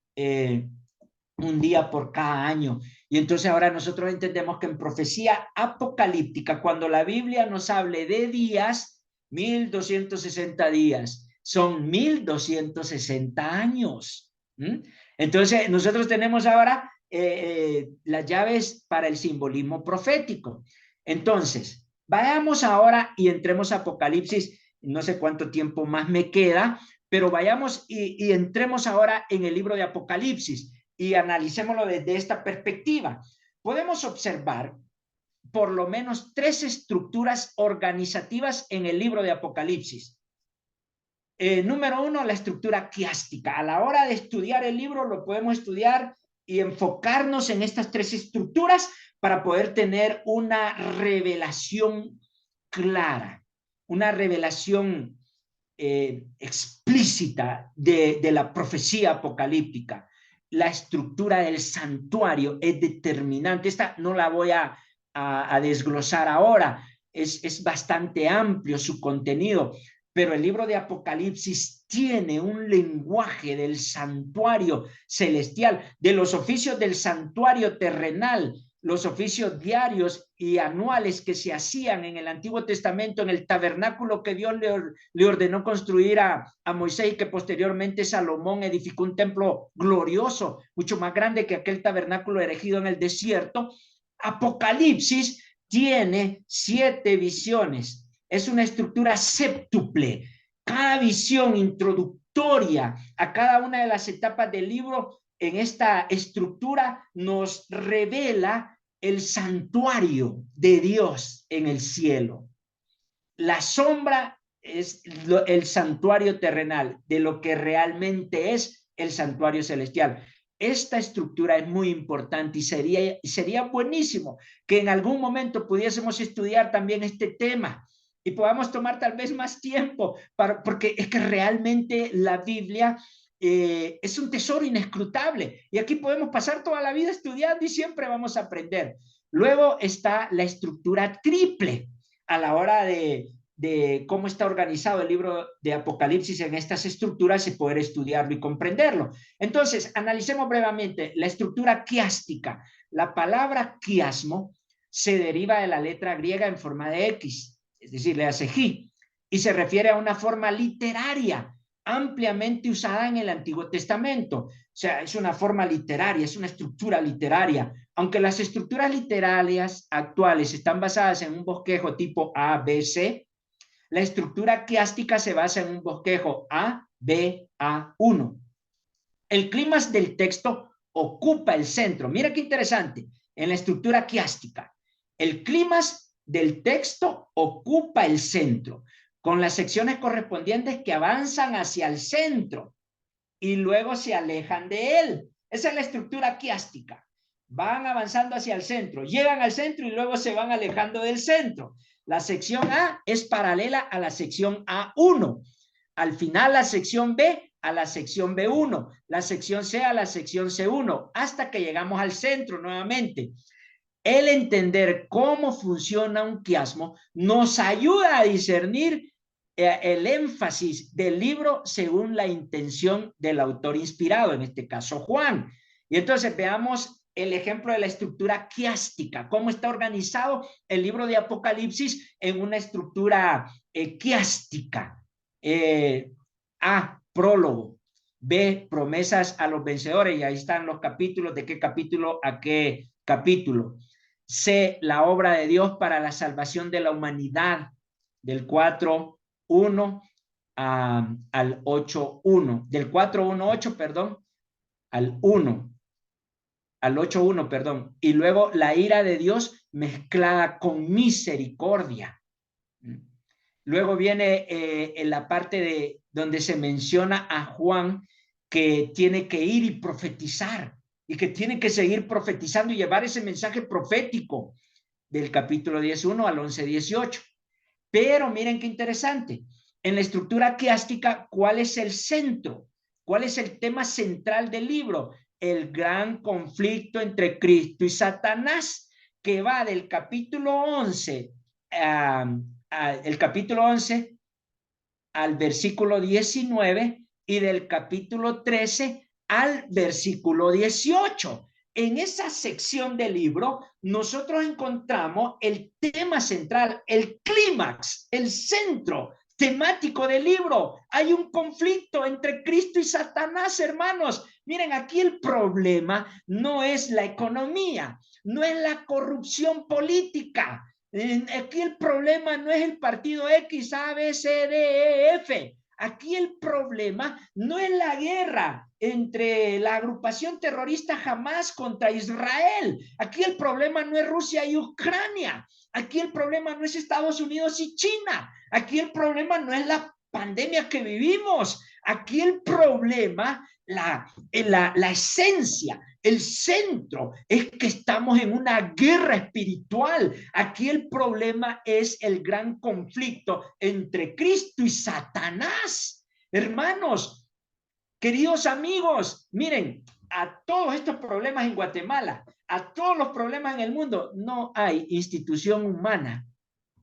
S2: un día por cada año. Y entonces ahora nosotros entendemos que en profecía apocalíptica, cuando la Biblia nos hable de días, 1260 días, son 1260 años. Entonces nosotros tenemos ahora las llaves para el simbolismo profético. Entonces, vayamos ahora y entremos a Apocalipsis. No sé cuánto tiempo más me queda, pero vayamos y entremos ahora en el libro de Apocalipsis y analicémoslo desde esta perspectiva. Podemos observar por lo menos 3 estructuras organizativas en el libro de Apocalipsis. Número 1, la estructura quiástica. A la hora de estudiar el libro lo podemos estudiar y enfocarnos en estas 3 estructuras para poder tener una revelación clara, una revelación explícita de la profecía apocalíptica. La estructura del santuario es determinante. Esta no la voy a desglosar ahora. Es bastante amplio su contenido, pero el libro de Apocalipsis tiene un lenguaje del santuario celestial, de los oficios del santuario terrenal, los oficios diarios y anuales que se hacían en el Antiguo Testamento, en el tabernáculo que Dios le ordenó construir a Moisés y que posteriormente Salomón edificó un templo glorioso, mucho más grande que aquel tabernáculo erigido en el desierto. Apocalipsis tiene 7 visiones. Es una estructura séptuple. Cada visión introductoria a cada una de las etapas del libro en esta estructura nos revela el santuario de Dios en el cielo. La sombra es el santuario terrenal de lo que realmente es el santuario celestial. Esta estructura es muy importante y sería buenísimo que en algún momento pudiésemos estudiar también este tema y podamos tomar tal vez más tiempo, porque es que realmente la Biblia es un tesoro inescrutable y aquí podemos pasar toda la vida estudiando y siempre vamos a aprender. Luego está la estructura triple a la hora de cómo está organizado el libro de Apocalipsis en estas estructuras y poder estudiarlo y comprenderlo. Entonces, analicemos brevemente la estructura quiástica. La palabra quiasmo se deriva de la letra griega en forma de X, es decir, le hace G, y se refiere a una forma literaria ampliamente usada en el Antiguo Testamento. O sea, es una forma literaria, es una estructura literaria. Aunque las estructuras literarias actuales están basadas en un bosquejo tipo A, B, C, la estructura quiástica se basa en un bosquejo A, B, A1. El clímax del texto ocupa el centro. Mira qué interesante. En la estructura quiástica, el clímax del texto ocupa el centro, con las secciones correspondientes que avanzan hacia el centro y luego se alejan de él. Esa es la estructura quiástica. Van avanzando hacia el centro, llegan al centro y luego se van alejando del centro. La sección A es paralela a la sección A1. Al final la sección B a la sección B1, la sección C a la sección C1, hasta que llegamos al centro nuevamente. El entender cómo funciona un quiasmo nos ayuda a discernir el énfasis del libro según la intención del autor inspirado, en este caso Juan. Y entonces veamos el ejemplo de la estructura quiástica, cómo está organizado el libro de Apocalipsis en una estructura quiástica. Prólogo. B, promesas a los vencedores, y ahí están los capítulos, de qué capítulo a qué capítulo. C, la obra de Dios para la salvación de la humanidad, del 4:1 al 8:1, del 4:1:8, perdón, al 1, al 8:1, perdón, y luego la ira de Dios mezclada con misericordia. Luego viene en la parte de donde se menciona a Juan que tiene que ir y profetizar y que tiene que seguir profetizando y llevar ese mensaje profético del capítulo 10:1 al 11:18. Pero miren qué interesante. En la estructura quiástica, ¿cuál es el centro? ¿Cuál es el tema central del libro? El gran conflicto entre Cristo y Satanás, que va del capítulo 11 el capítulo 11 al versículo 19 y del capítulo 13 al versículo 18. En esa sección del libro nosotros encontramos el tema central, el clímax, el centro temático del libro. Hay un conflicto entre Cristo y Satanás, hermanos. Miren, aquí el problema no es la economía, no es la corrupción política. Aquí el problema no es el partido X, A, B, C, D, E, F. Aquí el problema no es la guerra entre la agrupación terrorista Hamas contra Israel. Aquí el problema no es Rusia y Ucrania. Aquí el problema no es Estados Unidos y China. Aquí el problema no es la pandemia que vivimos. Aquí el problema, la esencia, el centro es que estamos en una guerra espiritual. Aquí el problema es el gran conflicto entre Cristo y Satanás. Hermanos, queridos amigos, miren, a todos estos problemas en Guatemala, a todos los problemas en el mundo, no hay institución humana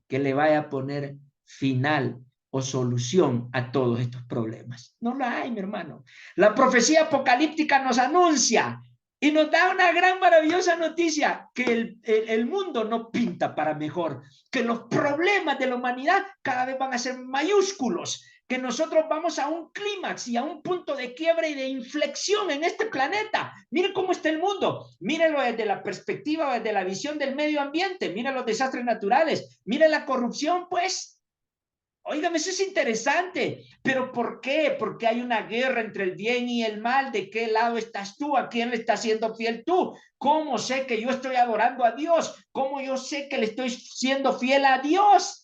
S2: que le vaya a poner final o solución a todos estos problemas. No la hay, mi hermano. La profecía apocalíptica nos anuncia y nos da una gran maravillosa noticia, que el mundo no pinta para mejor, que los problemas de la humanidad cada vez van a ser mayúsculos, que nosotros vamos a un clímax y a un punto de quiebre y de inflexión en este planeta. Mire cómo está el mundo, mírelo desde la perspectiva, desde la visión del medio ambiente, mire los desastres naturales, mire la corrupción, pues. Óigame, eso es interesante. ¿Pero por qué? Porque hay una guerra entre el bien y el mal. ¿De qué lado estás tú? ¿A quién le estás siendo fiel tú? ¿Cómo sé que yo estoy adorando a Dios? ¿Cómo yo sé que le estoy siendo fiel a Dios?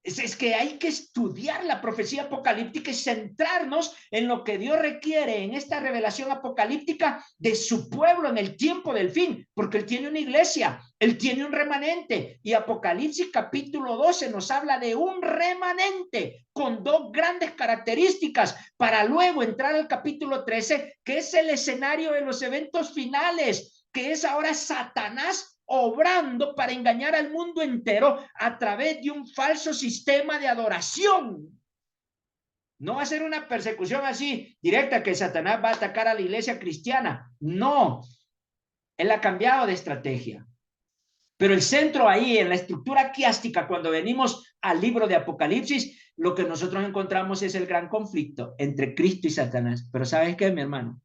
S2: Es que hay que estudiar la profecía apocalíptica y centrarnos en lo que Dios requiere en esta revelación apocalíptica de su pueblo en el tiempo del fin, porque Él tiene una iglesia, Él tiene un remanente, y Apocalipsis capítulo 12 nos habla de un remanente con dos grandes características, para luego entrar al capítulo 13, que es el escenario de los eventos finales, que es ahora Satanás obrando para engañar al mundo entero a través de un falso sistema de adoración. No va a ser una persecución así directa que Satanás va a atacar a la iglesia cristiana. No, él ha cambiado de estrategia. Pero el centro ahí, en la estructura quiástica, cuando venimos al libro de Apocalipsis, lo que nosotros encontramos es el gran conflicto entre Cristo y Satanás. Pero ¿sabes qué, mi hermano?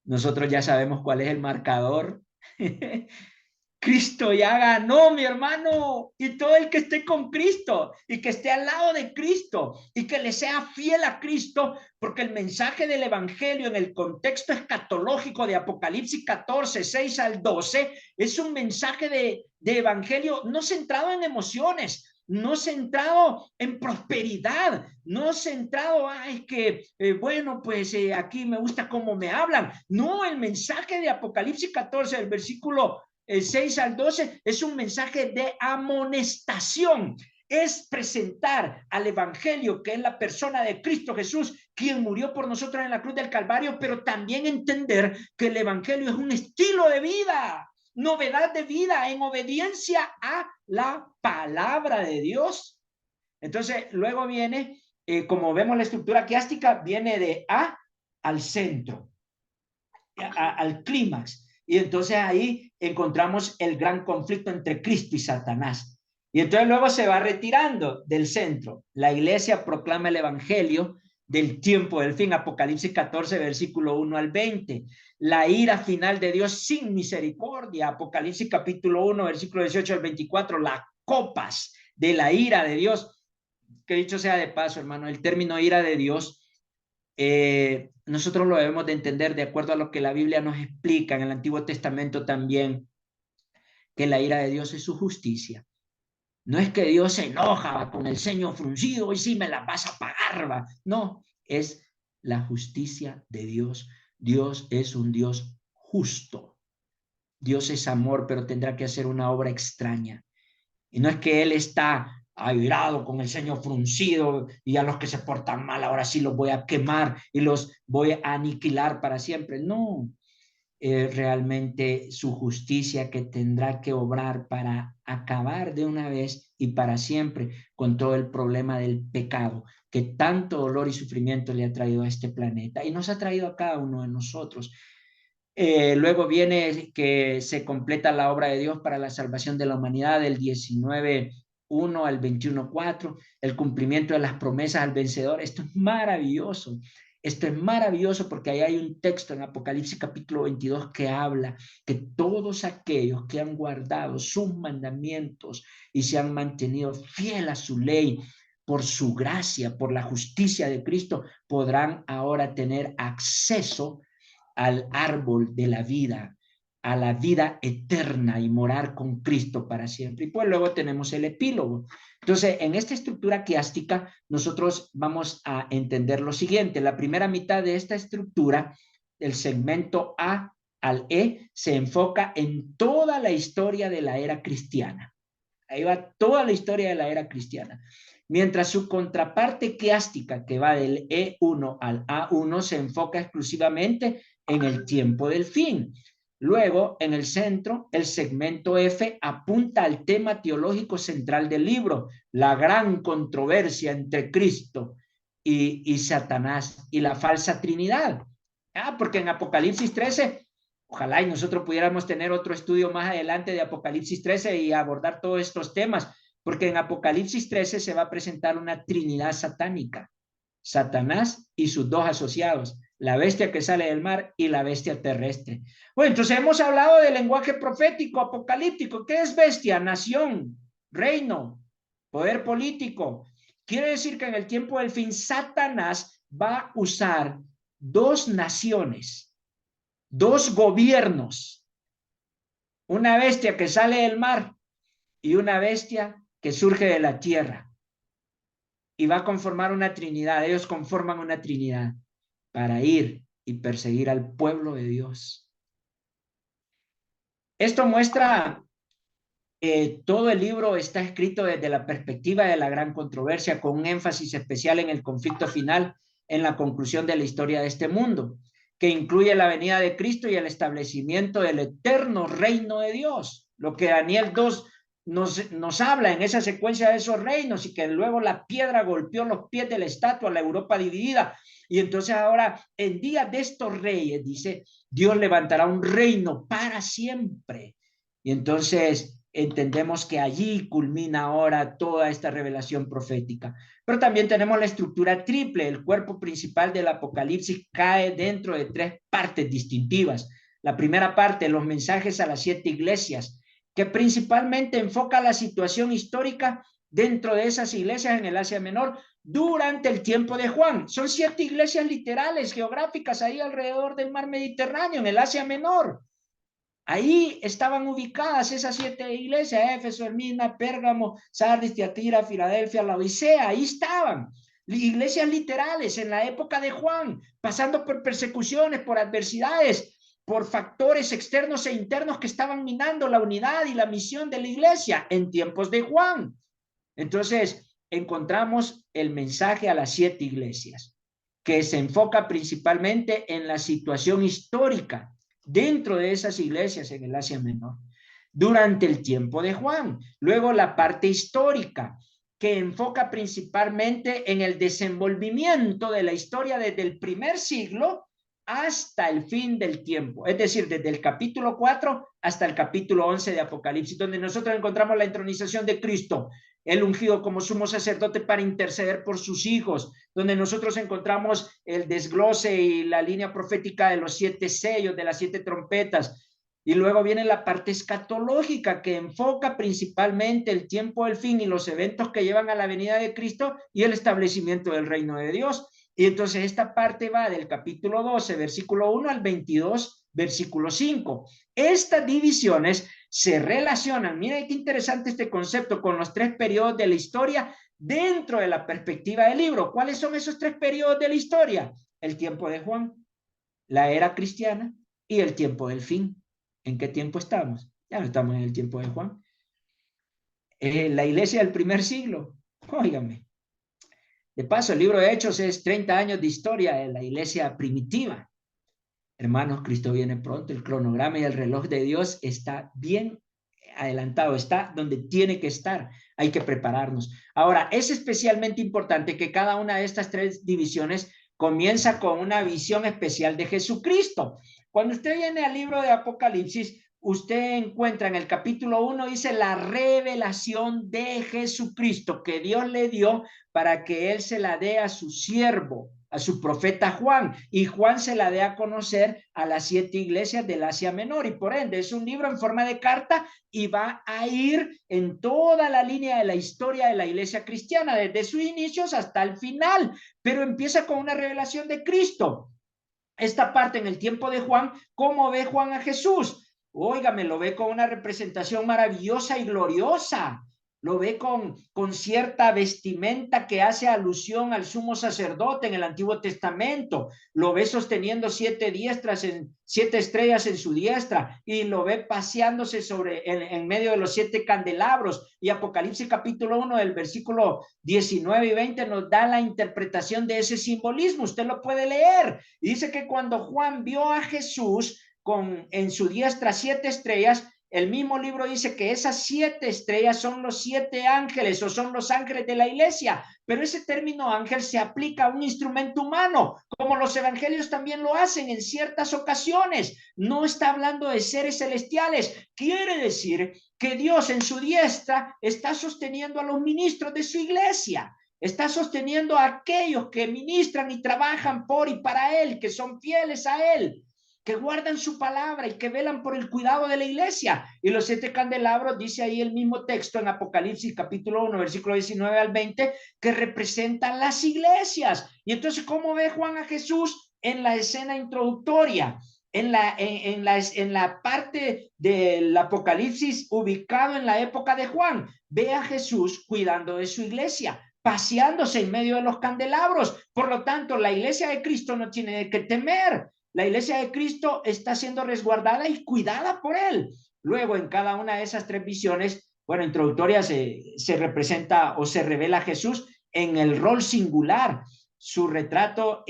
S2: Nosotros ya sabemos cuál es el marcador. Cristo ya ganó, mi hermano, y todo el que esté con Cristo y que esté al lado de Cristo y que le sea fiel a Cristo, porque el mensaje del evangelio en el contexto escatológico de Apocalipsis 14, 6 al 12, es un mensaje de evangelio no centrado en emociones, no centrado en prosperidad, no centrado, es que, bueno, pues aquí me gusta cómo me hablan. No, el mensaje de Apocalipsis 14, el versículo 6 al 12, es un mensaje de amonestación. Es presentar al evangelio, que es la persona de Cristo Jesús, quien murió por nosotros en la cruz del Calvario, pero también entender que el evangelio es un estilo de vida, novedad de vida en obediencia a la palabra de Dios. Entonces, luego viene, como vemos la estructura quiástica, viene de A al centro, al clímax. Y entonces ahí encontramos el gran conflicto entre Cristo y Satanás. Y entonces luego se va retirando del centro. La iglesia proclama el evangelio del tiempo del fin. Apocalipsis 14, versículo 1 al 20. La ira final de Dios sin misericordia. Apocalipsis capítulo 1, versículo 18 al 24. Las copas de la ira de Dios. Que dicho sea de paso, hermano, el término ira de Dios, nosotros lo debemos de entender de acuerdo a lo que la Biblia nos explica en el Antiguo Testamento también, que la ira de Dios es su justicia. No es que Dios se enoja con el ceño fruncido y sí me la vas a pagar, va. No, es la justicia de Dios. Dios es un Dios justo. Dios es amor, pero tendrá que hacer una obra extraña. Y no es que Él está airado con el ceño fruncido y a los que se portan mal ahora sí los voy a quemar y los voy a aniquilar para siempre. No, realmente su justicia que tendrá que obrar para acabar de una vez y para siempre con todo el problema del pecado que tanto dolor y sufrimiento le ha traído a este planeta y nos ha traído a cada uno de nosotros. Luego viene que se completa la obra de Dios para la salvación de la humanidad del 19:1 al 21:4, el cumplimiento de las promesas al vencedor. Esto es maravilloso. Esto es maravilloso porque ahí hay un texto en Apocalipsis capítulo 22 que habla que todos aquellos que han guardado sus mandamientos y se han mantenido fiel a su ley, por su gracia, por la justicia de Cristo, podrán ahora tener acceso al árbol de la vida, a la vida eterna y morar con Cristo para siempre. Y pues luego tenemos el epílogo. Entonces, en esta estructura quiástica, nosotros vamos a entender lo siguiente. La primera mitad de esta estructura, el segmento A al E, se enfoca en toda la historia de la era cristiana. Ahí va toda la historia de la era cristiana. Mientras su contraparte quiástica, que va del E1 al A1, se enfoca exclusivamente en el tiempo del fin. Luego, en el centro, el segmento F apunta al tema teológico central del libro, la gran controversia entre Cristo y Satanás y la falsa Trinidad. Porque en Apocalipsis 13, ojalá y nosotros pudiéramos tener otro estudio más adelante de Apocalipsis 13 y abordar todos estos temas, porque en Apocalipsis 13 se va a presentar una trinidad satánica, Satanás y sus dos asociados, la bestia que sale del mar y la bestia terrestre. Bueno, entonces hemos hablado del lenguaje profético, apocalíptico. ¿Qué es bestia? Nación, reino, poder político. Quiere decir que en el tiempo del fin Satanás va a usar dos naciones, dos gobiernos, una bestia que sale del mar y una bestia que surge de la tierra. Y va a conformar una trinidad. Ellos conforman una trinidad para ir y perseguir al pueblo de Dios. Esto muestra todo el libro está escrito desde la perspectiva de la gran controversia, con un énfasis especial en el conflicto final, en la conclusión de la historia de este mundo, que incluye la venida de Cristo y el establecimiento del eterno reino de Dios. Lo que Daniel 2 nos habla en esa secuencia de esos reinos, y que luego la piedra golpeó los pies de la estatua, la Europa dividida. Y entonces ahora, en día de estos reyes, dice, Dios levantará un reino para siempre. Y entonces entendemos que allí culmina ahora toda esta revelación profética. Pero también tenemos la estructura triple. El cuerpo principal del Apocalipsis cae dentro de tres partes distintivas. La primera parte, los mensajes a las 7 iglesias, que principalmente enfoca la situación histórica dentro de esas iglesias en el Asia Menor durante el tiempo de Juan. Son 7 iglesias literales, geográficas, ahí alrededor del mar Mediterráneo, en el Asia Menor. Ahí estaban ubicadas esas 7 iglesias: Éfeso, Esmirna, Pérgamo, Sardis, Tiatira, Filadelfia, la Odisea. Ahí estaban iglesias literales en la época de Juan, pasando por persecuciones, por adversidades, por factores externos e internos que estaban minando la unidad y la misión de la iglesia en tiempos de Juan. Entonces encontramos el mensaje a las 7 iglesias, que se enfoca principalmente en la situación histórica dentro de esas iglesias en el Asia Menor durante el tiempo de Juan. Luego la parte histórica, que enfoca principalmente en el desenvolvimiento de la historia desde el primer siglo hasta el fin del tiempo, es decir, desde el capítulo 4 hasta el capítulo 11 de Apocalipsis, donde nosotros encontramos la entronización de Cristo, el ungido como sumo sacerdote para interceder por sus hijos, donde nosotros encontramos el desglose y la línea profética de los 7 sellos, de las 7 trompetas. Y luego viene la parte escatológica, que enfoca principalmente el tiempo del fin y los eventos que llevan a la venida de Cristo y el establecimiento del reino de Dios. Y entonces esta parte va del capítulo 12, versículo 1 al 22, versículo 5. Estas divisiones se relacionan, miren qué interesante este concepto, con los 3 periodos de la historia dentro de la perspectiva del libro. ¿Cuáles son esos 3 periodos de la historia? El tiempo de Juan, la era cristiana y el tiempo del fin. ¿En qué tiempo estamos? Ya no estamos en el tiempo de Juan. La iglesia del primer siglo, óigame. De paso, el libro de Hechos es 30 años de historia de la iglesia primitiva. Hermanos, Cristo viene pronto, el cronograma y el reloj de Dios está bien adelantado, está donde tiene que estar, hay que prepararnos. Ahora, es especialmente importante que cada una de estas 3 divisiones comienza con una visión especial de Jesucristo. Cuando usted viene al libro de Apocalipsis, usted encuentra en el capítulo 1, dice la revelación de Jesucristo que Dios le dio para que él se la dé a su siervo, a su profeta Juan, y Juan se la dé a conocer a las 7 iglesias del Asia Menor, y por ende es un libro en forma de carta y va a ir en toda la línea de la historia de la iglesia cristiana, desde sus inicios hasta el final, pero empieza con una revelación de Cristo. Esta parte en el tiempo de Juan, ¿cómo ve Juan a Jesús? Óigame, lo ve con una representación maravillosa y gloriosa. Lo ve con cierta vestimenta que hace alusión al sumo sacerdote en el Antiguo Testamento. Lo ve sosteniendo 7 diestras, 7 estrellas en su diestra, y lo ve paseándose en medio de los 7 candelabros. Y Apocalipsis capítulo 1, del versículo 19 y 20 nos da la interpretación de ese simbolismo. Usted lo puede leer. Y dice que cuando Juan vio a Jesús en su diestra 7 estrellas, el mismo libro dice que esas 7 estrellas son los 7 ángeles o son los ángeles de la iglesia, pero ese término ángel se aplica a un instrumento humano, como los evangelios también lo hacen en ciertas ocasiones. No está hablando de seres celestiales, quiere decir que Dios en su diestra está sosteniendo a los ministros de su iglesia. Está sosteniendo a aquellos que ministran y trabajan por y para Él, que son fieles a Él, que guardan su palabra y que velan por el cuidado de la iglesia. Y los 7 candelabros, dice ahí el mismo texto en Apocalipsis capítulo 1, versículo 19 al 20, que representan las iglesias. Y entonces, ¿cómo ve Juan a Jesús en la escena introductoria? En la parte del Apocalipsis ubicado en la época de Juan, ve a Jesús cuidando de su iglesia, paseándose en medio de los candelabros. Por lo tanto, la iglesia de Cristo no tiene que temer. La iglesia de Cristo está siendo resguardada y cuidada por Él. Luego, en cada una de esas 3 visiones, bueno, introductorias, se representa o se revela a Jesús en el rol singular. Su retrato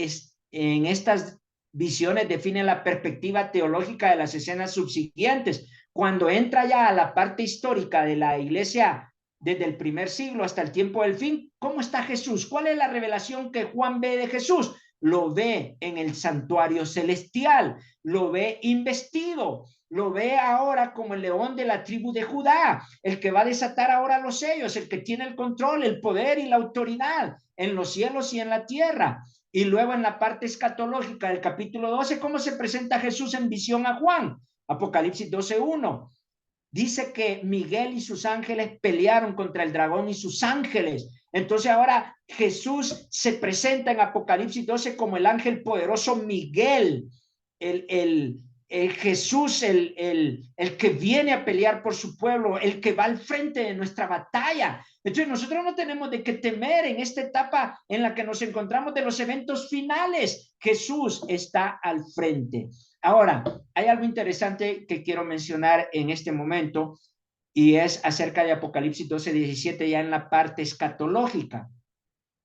S2: en estas visiones define la perspectiva teológica de las escenas subsiguientes. Cuando entra ya a la parte histórica de la iglesia desde el primer siglo hasta el tiempo del fin, ¿cómo está Jesús? ¿Cuál es la revelación que Juan ve de Jesús? Lo ve en el santuario celestial, lo ve investido, lo ve ahora como el león de la tribu de Judá, el que va a desatar ahora los sellos, el que tiene el control, el poder y la autoridad en los cielos y en la tierra. Y luego en la parte escatológica del capítulo 12, ¿cómo se presenta Jesús en visión a Juan? Apocalipsis 12:1. Dice que Miguel y sus ángeles pelearon contra el dragón y sus ángeles. Entonces ahora Jesús se presenta en Apocalipsis 12 como el ángel poderoso Miguel, el Jesús, el que viene a pelear por su pueblo, el que va al frente de nuestra batalla. Entonces nosotros no tenemos de qué temer en esta etapa en la que nos encontramos de los eventos finales. Jesús está al frente. Ahora, hay algo interesante que quiero mencionar en este momento, y es acerca de Apocalipsis 12:17, ya en la parte escatológica.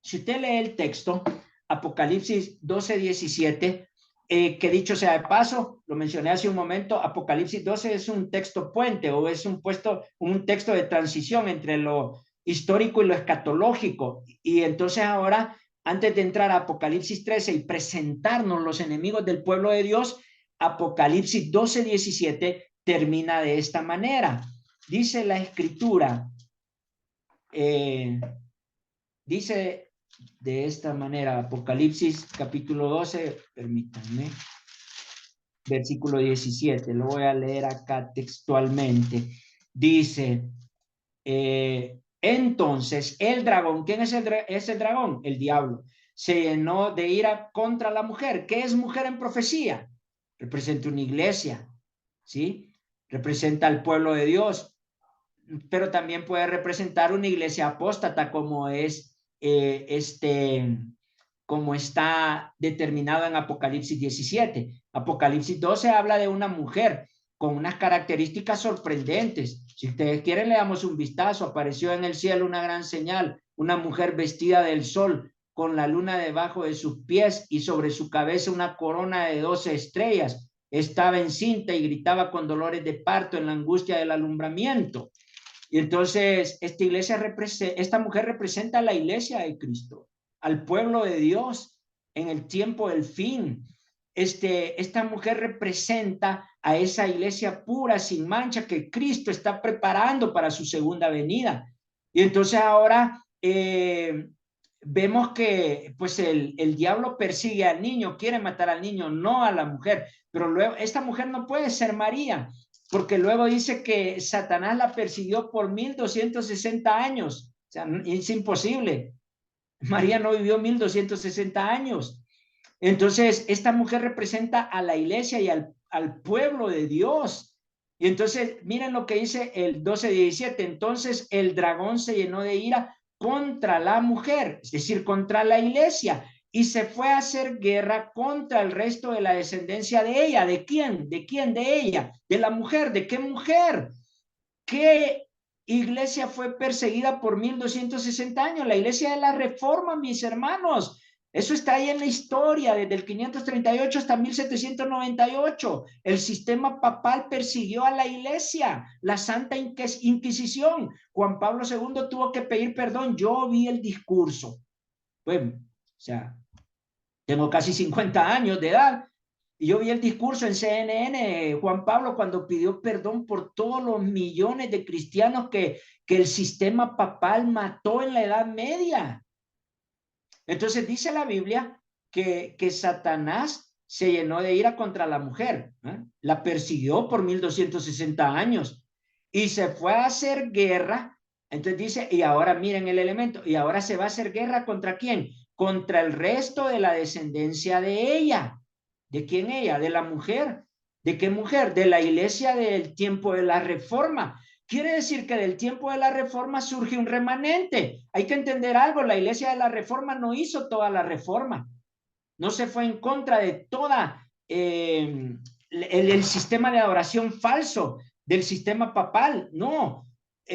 S2: Si usted lee el texto, Apocalipsis 12:17, que dicho sea de paso, lo mencioné hace un momento, Apocalipsis 12 es un texto puente, o es un texto de transición entre lo histórico y lo escatológico. Y entonces ahora antes de entrar a Apocalipsis 13 y presentarnos los enemigos del pueblo de Dios, Apocalipsis 12:17 termina de esta manera. Dice la escritura, dice de esta manera, Apocalipsis capítulo 12, permítanme, versículo 17, lo voy a leer acá textualmente. Dice, entonces el dragón, ¿quién es el dragón? El diablo. Se llenó de ira contra la mujer. ¿Qué es mujer en profecía? Representa una iglesia, ¿sí? Representa al pueblo de Dios, pero también puede representar una iglesia apóstata como es como está determinado en Apocalipsis 17. Apocalipsis 12 habla de una mujer con unas características sorprendentes. Si ustedes quieren, le damos un vistazo. Apareció en el cielo una gran señal, una mujer vestida del sol, con la luna debajo de sus pies y sobre su cabeza una corona de 12 estrellas. Estaba encinta y gritaba con dolores de parto en la angustia del alumbramiento. Y entonces esta mujer representa a la iglesia de Cristo, al pueblo de Dios en el tiempo del fin. Esta mujer representa a esa iglesia pura, sin mancha, que Cristo está preparando para su segunda venida. Y entonces ahora vemos que pues el diablo persigue al niño, quiere matar al niño, no a la mujer. Pero luego esta mujer no puede ser María, porque luego dice que Satanás la persiguió por 1260 años. O sea, es imposible. María no vivió 1260 años. Entonces, esta mujer representa a la iglesia y al pueblo de Dios. Y entonces, miren lo que dice el 12:17. Entonces, el dragón se llenó de ira contra la mujer, es decir, contra la iglesia, y se fue a hacer guerra contra el resto de la descendencia de ella. ¿De quién? ¿De quién? De ella, de la mujer. ¿De qué mujer? ¿Qué iglesia fue perseguida por 1260 años? La iglesia de la Reforma, mis hermanos. Eso está ahí en la historia, desde el 538 hasta 1798. El sistema papal persiguió a la iglesia, la Santa Inquisición. Juan Pablo II tuvo que pedir perdón. Yo vi el discurso. Bueno, o sea, tengo casi 50 años de edad. Y yo vi el discurso en CNN, Juan Pablo, cuando pidió perdón por todos los millones de cristianos que el sistema papal mató en la Edad Media. Entonces dice la Biblia que Satanás se llenó de ira contra la mujer, ¿eh? La persiguió por 1260 años y se fue a hacer guerra. Entonces dice, y ahora miren el elemento, y ahora se va a hacer guerra ¿contra quién? Contra el resto de la descendencia de ella. ¿De quién ella? De la mujer. ¿De qué mujer? De la iglesia del tiempo de la Reforma. Quiere decir que del tiempo de la Reforma surge un remanente. Hay que entender algo, la iglesia de la Reforma no hizo toda la reforma, no se fue en contra de toda el sistema de adoración falso del sistema papal, no,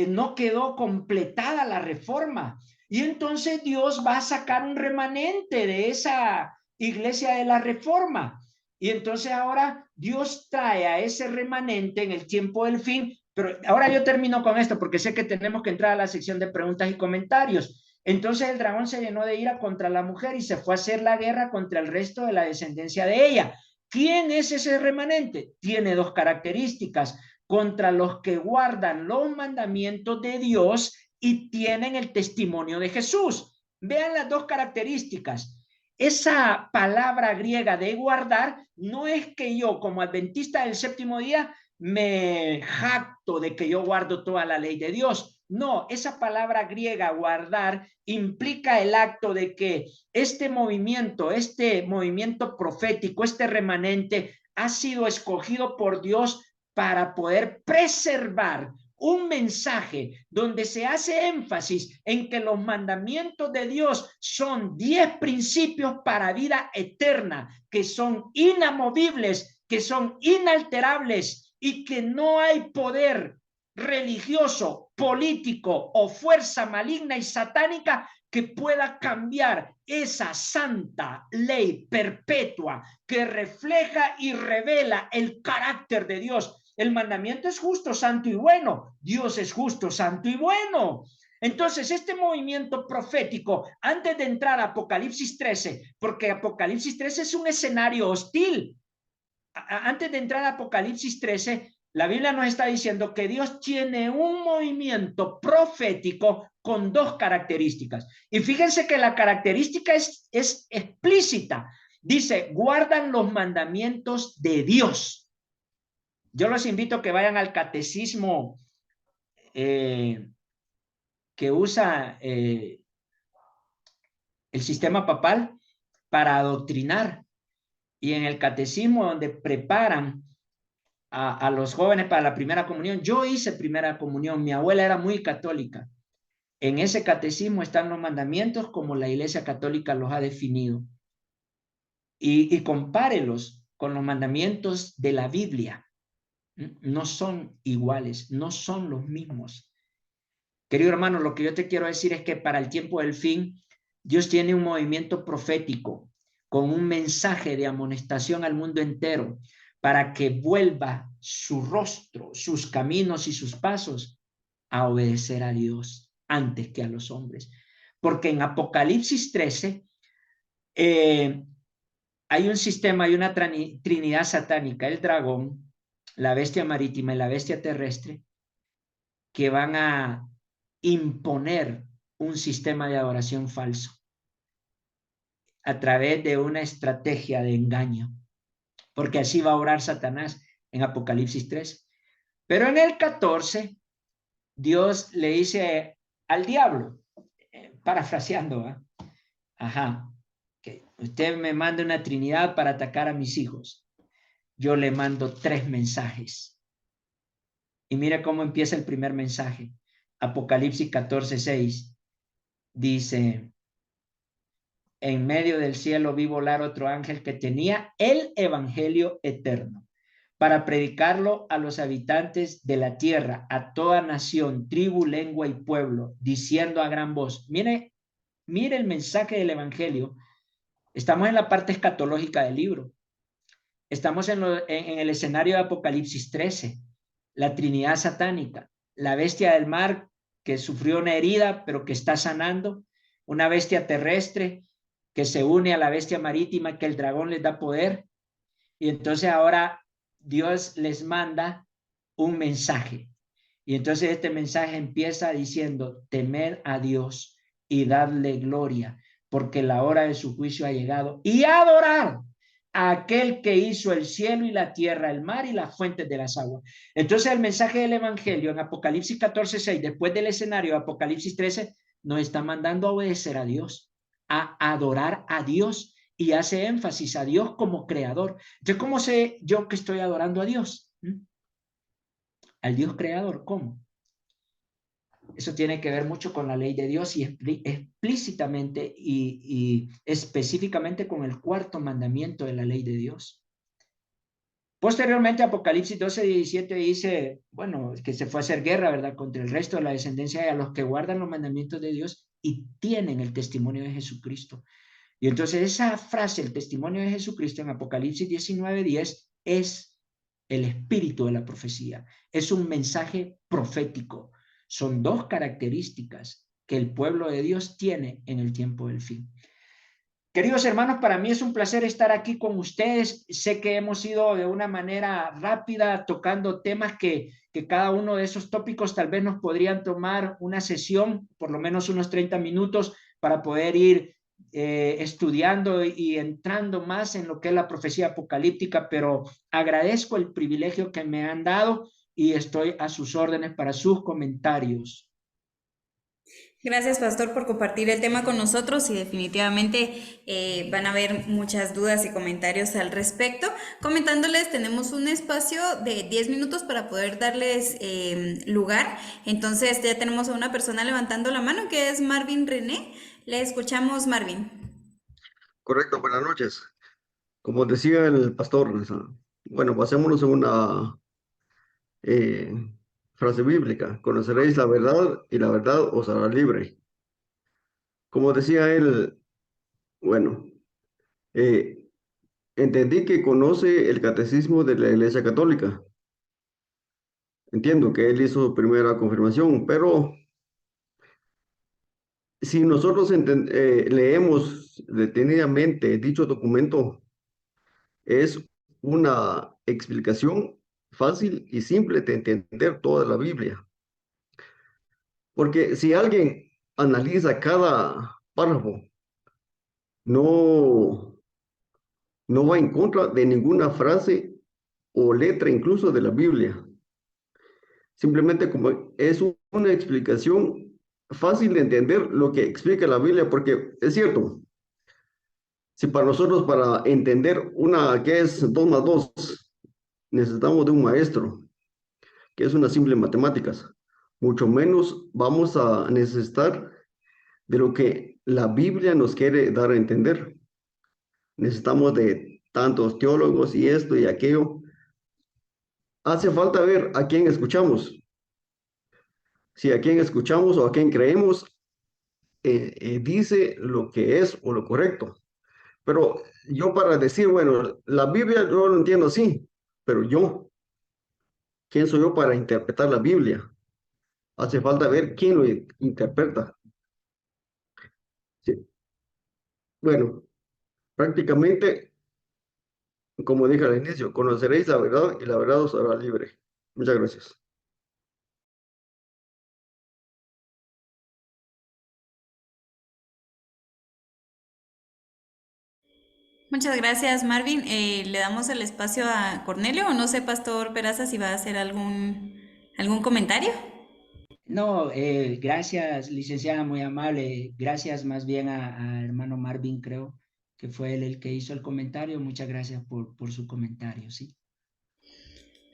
S2: no quedó completada la reforma. Y entonces Dios va a sacar un remanente de esa iglesia de la Reforma. Y entonces ahora Dios trae a ese remanente en el tiempo del fin. Pero ahora yo termino con esto porque sé que tenemos que entrar a la sección de preguntas y comentarios. Entonces el dragón se llenó de ira contra la mujer y se fue a hacer la guerra contra el resto de la descendencia de ella. ¿Quién es ese remanente? Tiene dos características: contra los que guardan los mandamientos de Dios y tienen el testimonio de Jesús. Vean las dos características. Esa palabra griega de guardar no es que yo, como adventista del séptimo día, me jacto de que yo guardo toda la ley de Dios. No, esa palabra griega guardar implica el acto de que este movimiento profético, este remanente ha sido escogido por Dios para poder preservar un mensaje donde se hace énfasis en que los mandamientos de Dios son 10 principios para vida eterna, que son inamovibles, que son inalterables y que no hay poder religioso, político o fuerza maligna y satánica que pueda cambiar esa santa ley perpetua que refleja y revela el carácter de Dios. El mandamiento es justo, santo y bueno. Dios es justo, santo y bueno. Entonces, este movimiento profético, antes de entrar a Apocalipsis 13, porque Apocalipsis 13 es un escenario hostil, antes de entrar a Apocalipsis 13, la Biblia nos está diciendo que Dios tiene un movimiento profético con dos características. Y fíjense que la característica es explícita. Dice, guardan los mandamientos de Dios. Yo los invito a que vayan al catecismo que usa el sistema papal para adoctrinar, y en el catecismo donde preparan a los jóvenes para la primera comunión. Yo hice primera comunión, mi abuela era muy católica. En ese catecismo están los mandamientos como la Iglesia Católica los ha definido. Y compárelos con los mandamientos de la Biblia. No son iguales, no son los mismos. Querido hermano, lo que yo te quiero decir es que para el tiempo del fin, Dios tiene un movimiento profético con un mensaje de amonestación al mundo entero para que vuelva su rostro, sus caminos y sus pasos a obedecer a Dios antes que a los hombres. Porque en Apocalipsis 13 hay un sistema, hay una trinidad satánica, el dragón, la bestia marítima y la bestia terrestre, que van a imponer un sistema de adoración falso a través de una estrategia de engaño, porque así va a orar Satanás en Apocalipsis 3. Pero en el 14, Dios le dice al diablo, parafraseando, que usted me manda una trinidad para atacar a mis hijos. Yo le mando 3 mensajes. Y mire cómo empieza el primer mensaje. Apocalipsis 14:6 dice, en medio del cielo vi volar otro ángel que tenía el evangelio eterno para predicarlo a los habitantes de la tierra, a toda nación, tribu, lengua y pueblo, diciendo a gran voz. Mire el mensaje del evangelio. Estamos en la parte escatológica del libro. Estamos en el escenario de Apocalipsis 13, la Trinidad satánica, la bestia del mar que sufrió una herida pero que está sanando, una bestia terrestre que se une a la bestia marítima, que el dragón les da poder. Y entonces ahora Dios les manda un mensaje. Y entonces este mensaje empieza diciendo, temed a Dios y dadle gloria, porque la hora de su juicio ha llegado, y adorar a aquel que hizo el cielo y la tierra, el mar y las fuentes de las aguas. Entonces el mensaje del evangelio en Apocalipsis 14:6, después del escenario de Apocalipsis 13, nos está mandando a obedecer a Dios, a adorar a Dios, y hace énfasis a Dios como creador. Entonces, ¿cómo sé yo que estoy adorando a Dios? Al Dios creador, ¿cómo? Eso tiene que ver mucho con la ley de Dios y explícitamente y específicamente con el 4º mandamiento de la ley de Dios. Posteriormente, Apocalipsis 12:17 dice, bueno, que se fue a hacer guerra, ¿verdad?, contra el resto de la descendencia y a los que guardan los mandamientos de Dios y tienen el testimonio de Jesucristo. Y entonces esa frase, el testimonio de Jesucristo, en Apocalipsis 19:10, es el espíritu de la profecía. Es un mensaje profético. Son 2 características que el pueblo de Dios tiene en el tiempo del fin. Queridos hermanos, para mí es un placer estar aquí con ustedes. Sé que hemos ido de una manera rápida tocando temas que cada uno de esos tópicos tal vez nos podrían tomar una sesión, por lo menos unos 30 minutos, para poder ir estudiando y entrando más en lo que es la profecía apocalíptica, pero agradezco el privilegio que me han dado y estoy a sus órdenes para sus comentarios.
S1: Gracias, Pastor, por compartir el tema con nosotros y definitivamente van a haber muchas dudas y comentarios al respecto. Comentándoles, tenemos un espacio de 10 minutos para poder darles lugar. Entonces ya tenemos a una persona levantando la mano que es Marvin René. Le escuchamos, Marvin.
S3: Correcto, buenas noches. Como decía el pastor, bueno, basémonos en una eh, frase bíblica: conoceréis la verdad y la verdad os hará libre. Como decía él, bueno, eh, entendí que conoce el catecismo de la Iglesia Católica. Entiendo que él hizo su primera confirmación, pero Si nosotros leemos detenidamente dicho documento, es una explicación fácil y simple de entender toda la Biblia. Porque si alguien analiza cada párrafo, no, no va en contra de ninguna frase o letra incluso de la Biblia. Simplemente como es una explicación fácil de entender lo que explica la Biblia, porque es cierto, si para nosotros para entender una que es 2 más 2 necesitamos de un maestro, que es una simple matemáticas, mucho menos vamos a necesitar de lo que la Biblia nos quiere dar a entender. Necesitamos de tantos teólogos y esto y aquello. Hace falta ver a quién escuchamos. Si a quién escuchamos o a quién creemos, dice lo que es o lo correcto. Pero yo para decir, bueno, la Biblia yo lo entiendo así, pero yo, ¿quién soy yo para interpretar la Biblia? Hace falta ver quién lo interpreta. Sí. Bueno, prácticamente, como dije al inicio, conoceréis la verdad y la verdad os hará libre. Muchas gracias.
S1: Muchas gracias, Marvin. Le damos el espacio a Cornelio, o no sé, Pastor Peraza, si va a hacer algún comentario.
S2: No, gracias, licenciada, muy amable. Gracias más bien a hermano Marvin, creo que fue él el que hizo el comentario. Muchas gracias por su comentario, ¿sí?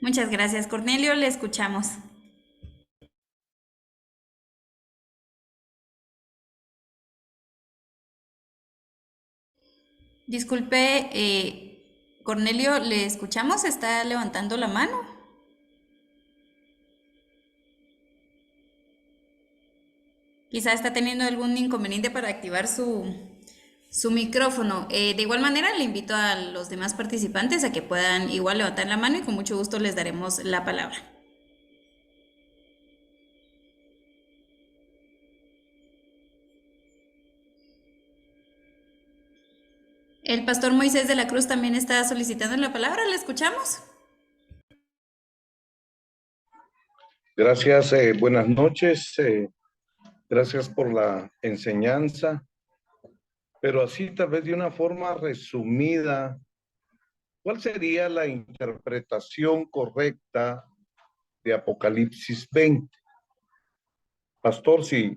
S1: Muchas gracias, Cornelio. Le escuchamos. Disculpe, Cornelio, ¿le escuchamos? ¿Está levantando la mano? Quizá está teniendo algún inconveniente para activar su micrófono. De igual manera, le invito a los demás participantes a que puedan igual levantar la mano y con mucho gusto les daremos la palabra. El pastor Moisés de la Cruz también está solicitando la palabra. ¿Le escuchamos?
S4: Gracias, buenas noches. Gracias por la enseñanza, pero así tal vez de una forma resumida, ¿cuál sería la interpretación correcta de Apocalipsis 20? Pastor, si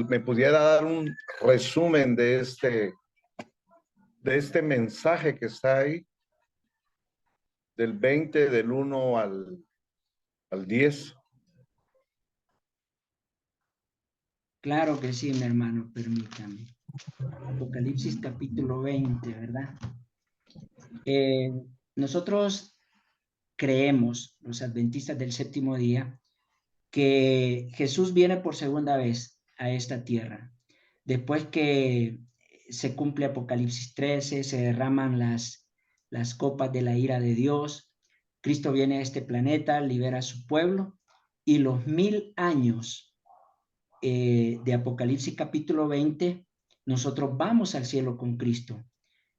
S4: me pudiera dar un resumen de este mensaje que está ahí, del 20, del 1 al 10.
S2: Claro que sí, mi hermano, permítame. Apocalipsis capítulo 20, ¿verdad? Nosotros creemos, los adventistas del séptimo día, que Jesús viene por segunda vez a esta tierra. Después que se cumple Apocalipsis 13, se derraman las copas de la ira de Dios, Cristo viene a este planeta, libera a su pueblo, y los 1000 años de Apocalipsis capítulo 20, nosotros vamos al cielo con Cristo.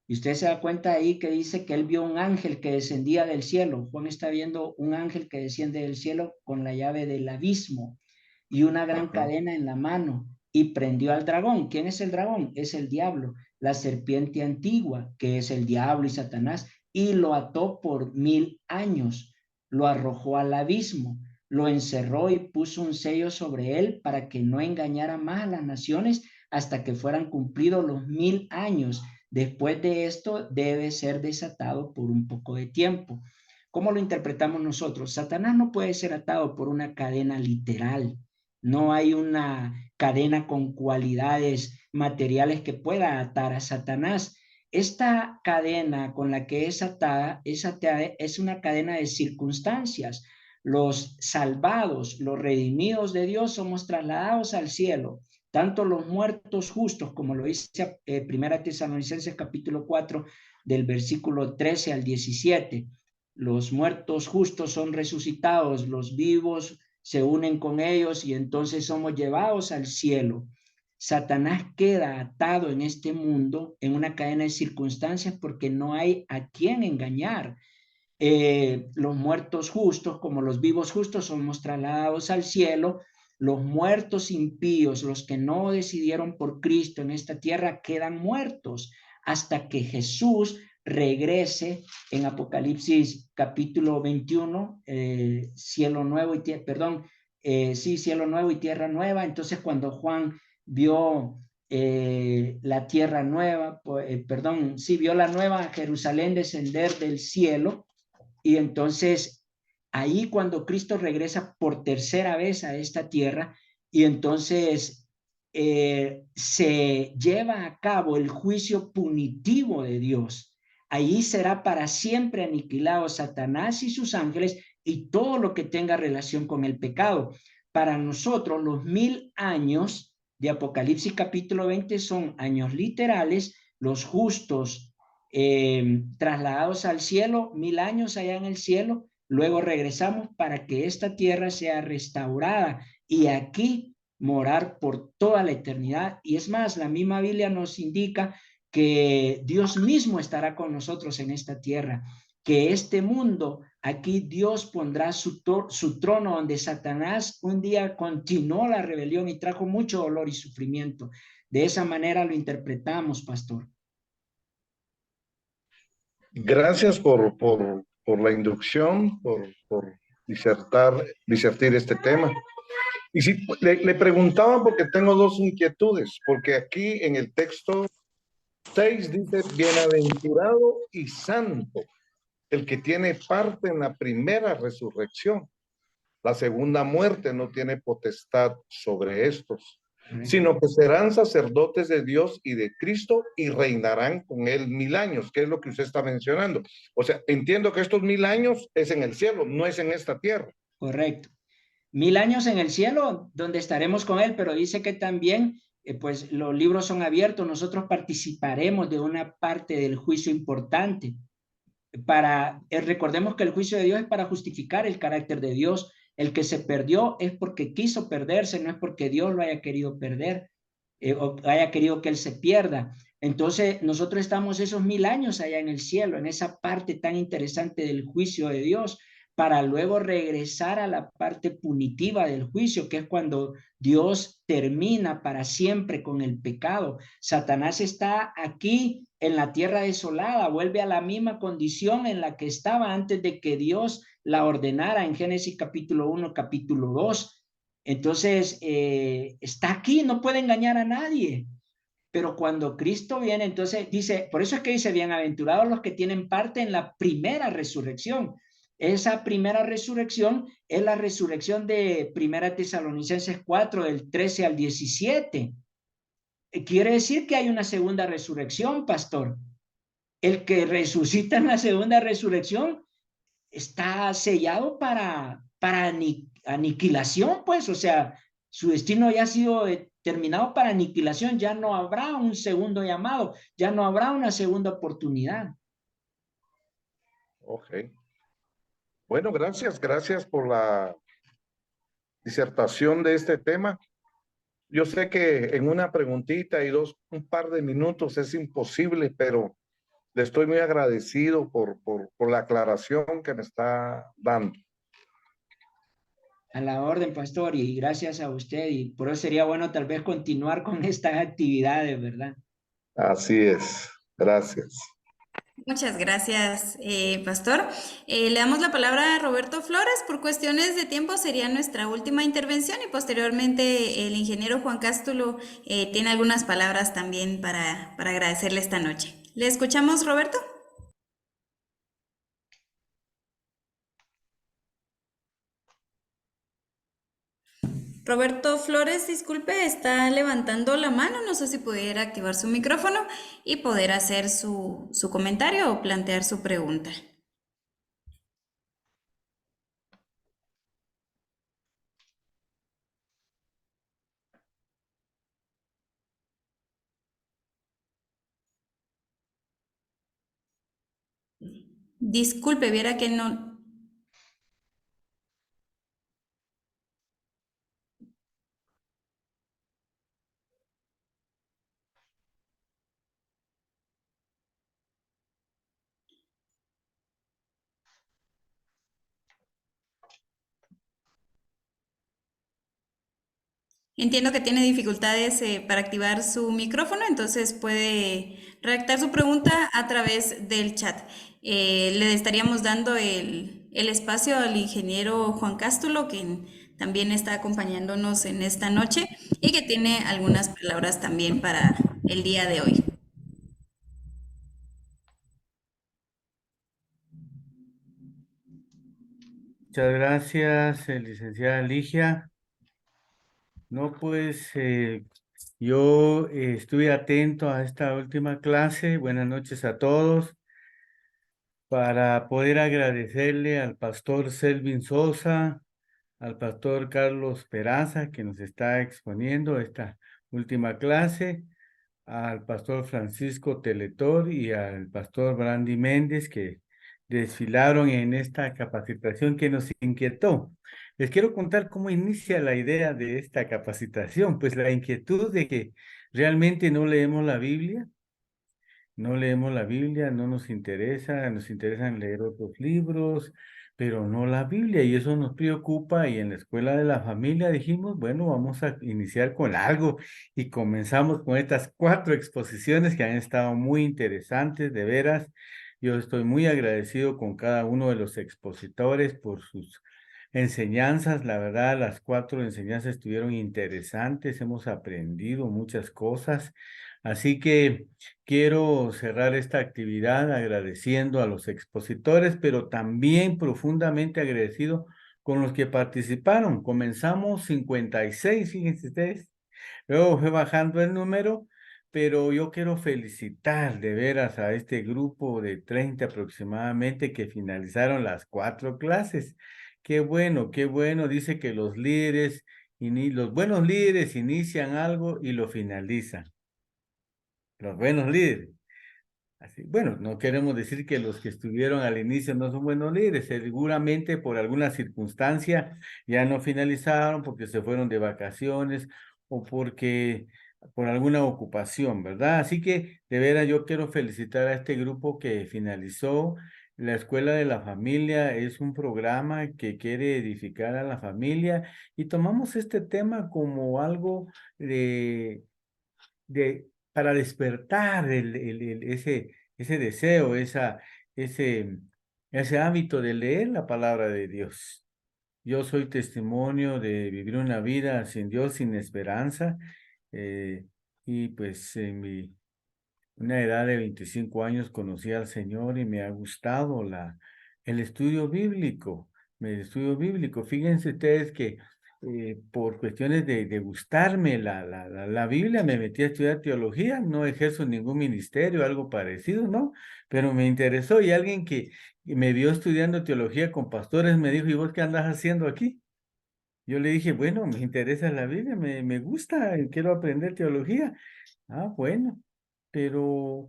S2: Y usted se da cuenta ahí que dice que él vio un ángel que descendía del cielo. Juan está viendo un ángel que desciende del cielo con la llave del abismo y una gran cadena en la mano, y prendió al dragón. ¿Quién es el dragón? Es el diablo, la serpiente antigua, que es el diablo y Satanás, y lo ató por 1000 años, lo arrojó al abismo, lo encerró y puso un sello sobre él para que no engañara más a las naciones hasta que fueran cumplidos los 1000 años. Después de esto debe ser desatado por un poco de tiempo. ¿Cómo lo interpretamos nosotros? Satanás no puede ser atado por una cadena literal. No hay una cadena con cualidades materiales que pueda atar a Satanás. Esta cadena con la que es atada es una cadena de circunstancias. Los salvados, los redimidos de Dios somos trasladados al cielo. Tanto los muertos justos, como lo dice Primera Tesalonicenses capítulo 4, del versículo 13 al 17. Los muertos justos son resucitados, los vivos se unen con ellos y entonces somos llevados al cielo. Satanás queda atado en este mundo en una cadena de circunstancias porque no hay a quien engañar. Los muertos justos, como los vivos justos, somos trasladados al cielo. Los muertos impíos, los que no decidieron por Cristo en esta tierra, quedan muertos hasta que Jesús regrese en Apocalipsis capítulo 21, cielo nuevo y tierra, perdón, sí, cielo nuevo y tierra nueva. Entonces cuando Juan vio la tierra nueva, perdón, sí, vio la nueva Jerusalén descender del cielo, y entonces ahí cuando Cristo regresa por tercera vez a esta tierra, y entonces se lleva a cabo el juicio punitivo de Dios. Ahí será para siempre aniquilado Satanás y sus ángeles y todo lo que tenga relación con el pecado. Para nosotros los 1000 años de Apocalipsis capítulo 20 son años literales. Los justos trasladados al cielo, 1000 años allá en el cielo, luego regresamos para que esta tierra sea restaurada y aquí morar por toda la eternidad. Y es más, la misma Biblia nos indica que Dios mismo estará con nosotros en esta tierra, que este mundo, aquí Dios pondrá su trono donde Satanás un día continuó la rebelión y trajo mucho dolor y sufrimiento. De esa manera lo interpretamos, pastor.
S4: Gracias por la inducción, por disertar este tema. Y sí, le preguntaba porque tengo dos inquietudes, porque aquí en el texto 6 dice, bienaventurado y santo, el que tiene parte en la primera resurrección. La segunda muerte no tiene potestad sobre estos, sino que serán sacerdotes de Dios y de Cristo y reinarán con él 1000 años, que es lo que usted está mencionando. O sea, entiendo que estos 1000 años es en el cielo, no es en esta tierra.
S2: Correcto. 1000 años en el cielo, donde estaremos con él, pero dice que también, pues los libros son abiertos, nosotros participaremos de una parte del juicio importante. Recordemos que el juicio de Dios es para justificar el carácter de Dios. El que se perdió es porque quiso perderse, no es porque Dios lo haya querido perder, o haya querido que él se pierda. Entonces nosotros estamos esos 1000 años allá en el cielo, en esa parte tan interesante del juicio de Dios, para luego regresar a la parte punitiva del juicio, que es cuando Dios termina para siempre con el pecado. Satanás está aquí en la tierra desolada, vuelve a la misma condición en la que estaba antes de que Dios la ordenara en Génesis capítulo 1, capítulo 2. Entonces, está aquí, no puede engañar a nadie. Pero cuando Cristo viene, entonces dice, por eso es que dice, bienaventurados los que tienen parte en la primera resurrección. Esa primera resurrección es la resurrección de Primera Tesalonicenses 4, del 13 al 17. Quiere decir que hay una segunda resurrección, pastor. El que resucita en la segunda resurrección está sellado para aniquilación, pues, o sea, su destino ya ha sido determinado para aniquilación, ya no habrá un segundo llamado, ya no habrá una segunda oportunidad.
S4: Ok. Bueno, gracias por la disertación de este tema. Yo sé que en una preguntita y un par de minutos es imposible, pero le estoy muy agradecido por la aclaración que me está dando.
S2: A la orden, pastor, y gracias a usted, y por eso sería bueno tal vez continuar con estas actividades, ¿verdad?
S4: Así es. Gracias.
S1: Muchas gracias, Pastor. Le damos la palabra a Roberto Flores. Por cuestiones de tiempo sería nuestra última intervención y posteriormente el ingeniero Juan Cástulo tiene algunas palabras también para agradecerle esta noche. ¿Le escuchamos, Roberto? Roberto Flores, disculpe, está levantando la mano. No sé si pudiera activar su micrófono y poder hacer su comentario o plantear su pregunta. Disculpe, viera que no. Entiendo que tiene dificultades para activar su micrófono, entonces puede redactar su pregunta a través del chat. Le estaríamos dando el espacio al ingeniero Juan Cástulo, quien también está acompañándonos en esta noche y que tiene algunas palabras también para el día de hoy.
S5: Muchas gracias, licenciada Ligia. No, pues yo estuve atento a esta última clase. Buenas noches a todos. Para poder agradecerle al pastor Selvin Sosa, al pastor Carlos Peraza, que nos está exponiendo esta última clase, al pastor Francisco Teletor y al pastor Brandy Méndez, que desfilaron en esta capacitación que nos inquietó. Les quiero contar cómo inicia la idea de esta capacitación, pues la inquietud de que realmente no leemos la Biblia. No leemos la Biblia, no nos interesa, nos interesan leer otros libros, pero no la Biblia, y eso nos preocupa. Y en la escuela de la familia dijimos, bueno, vamos a iniciar con algo, y comenzamos con estas 4 exposiciones que han estado muy interesantes, de veras. Yo estoy muy agradecido con cada uno de los expositores por sus enseñanzas. La verdad, las 4 enseñanzas estuvieron interesantes, hemos aprendido muchas cosas. Así que quiero cerrar esta actividad agradeciendo a los expositores, pero también profundamente agradecido con los que participaron. Comenzamos 56, fíjense ustedes. Luego fue bajando el número, pero yo quiero felicitar de veras a este grupo de 30 aproximadamente que finalizaron las 4 clases. Qué bueno, qué bueno. Dice que los líderes, los buenos líderes inician algo y lo finalizan. Los buenos líderes. Así, bueno, no queremos decir que los que estuvieron al inicio no son buenos líderes, seguramente por alguna circunstancia ya no finalizaron porque se fueron de vacaciones o porque por alguna ocupación, ¿verdad? Así que de veras yo quiero felicitar a este grupo que finalizó. La Escuela de la Familia es un programa que quiere edificar a la familia, y tomamos este tema como algo para despertar ese deseo, ese, ese hábito de leer la palabra de Dios. Yo soy testimonio de vivir una vida sin Dios, sin esperanza, eh, y pues en una edad de 25 años conocí al Señor y me ha gustado el estudio bíblico, el estudio bíblico. Fíjense ustedes que por cuestiones de gustarme la Biblia, me metí a estudiar teología. No ejerzo ningún ministerio, algo parecido, ¿no? Pero me interesó, y alguien que me vio estudiando teología con pastores me dijo, ¿y vos qué andas haciendo aquí? Yo le dije, bueno, me interesa la Biblia, me gusta, quiero aprender teología. Ah, bueno, pero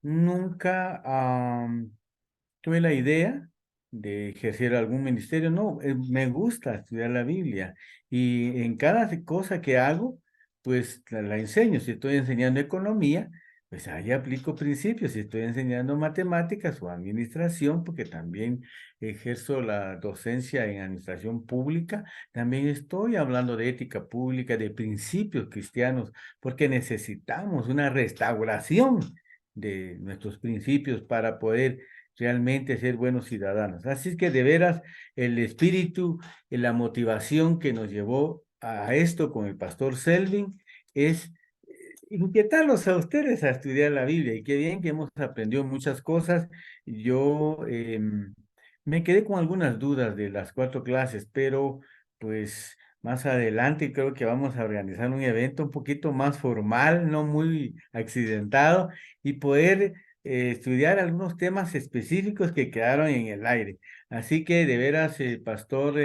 S5: nunca tuve la idea de ejercer algún ministerio. No, me gusta estudiar la Biblia, y en cada cosa que hago, pues la enseño. Si estoy enseñando economía, pues ahí aplico principios. Si estoy enseñando matemáticas o administración, porque también ejerzo la docencia en administración pública, también estoy hablando de ética pública, de principios cristianos, porque necesitamos una restauración de nuestros principios para poder realmente ser buenos ciudadanos. Así es que de veras el espíritu, la motivación que nos llevó a esto con el pastor Selvin es inquietarlos a ustedes a estudiar la Biblia. Y qué bien que hemos aprendido muchas cosas. Yo me quedé con algunas dudas de las 4 clases, pero pues más adelante creo que vamos a organizar un evento un poquito más formal, no muy accidentado, y poder estudiar algunos temas específicos que quedaron en el aire. Así que de veras, pastor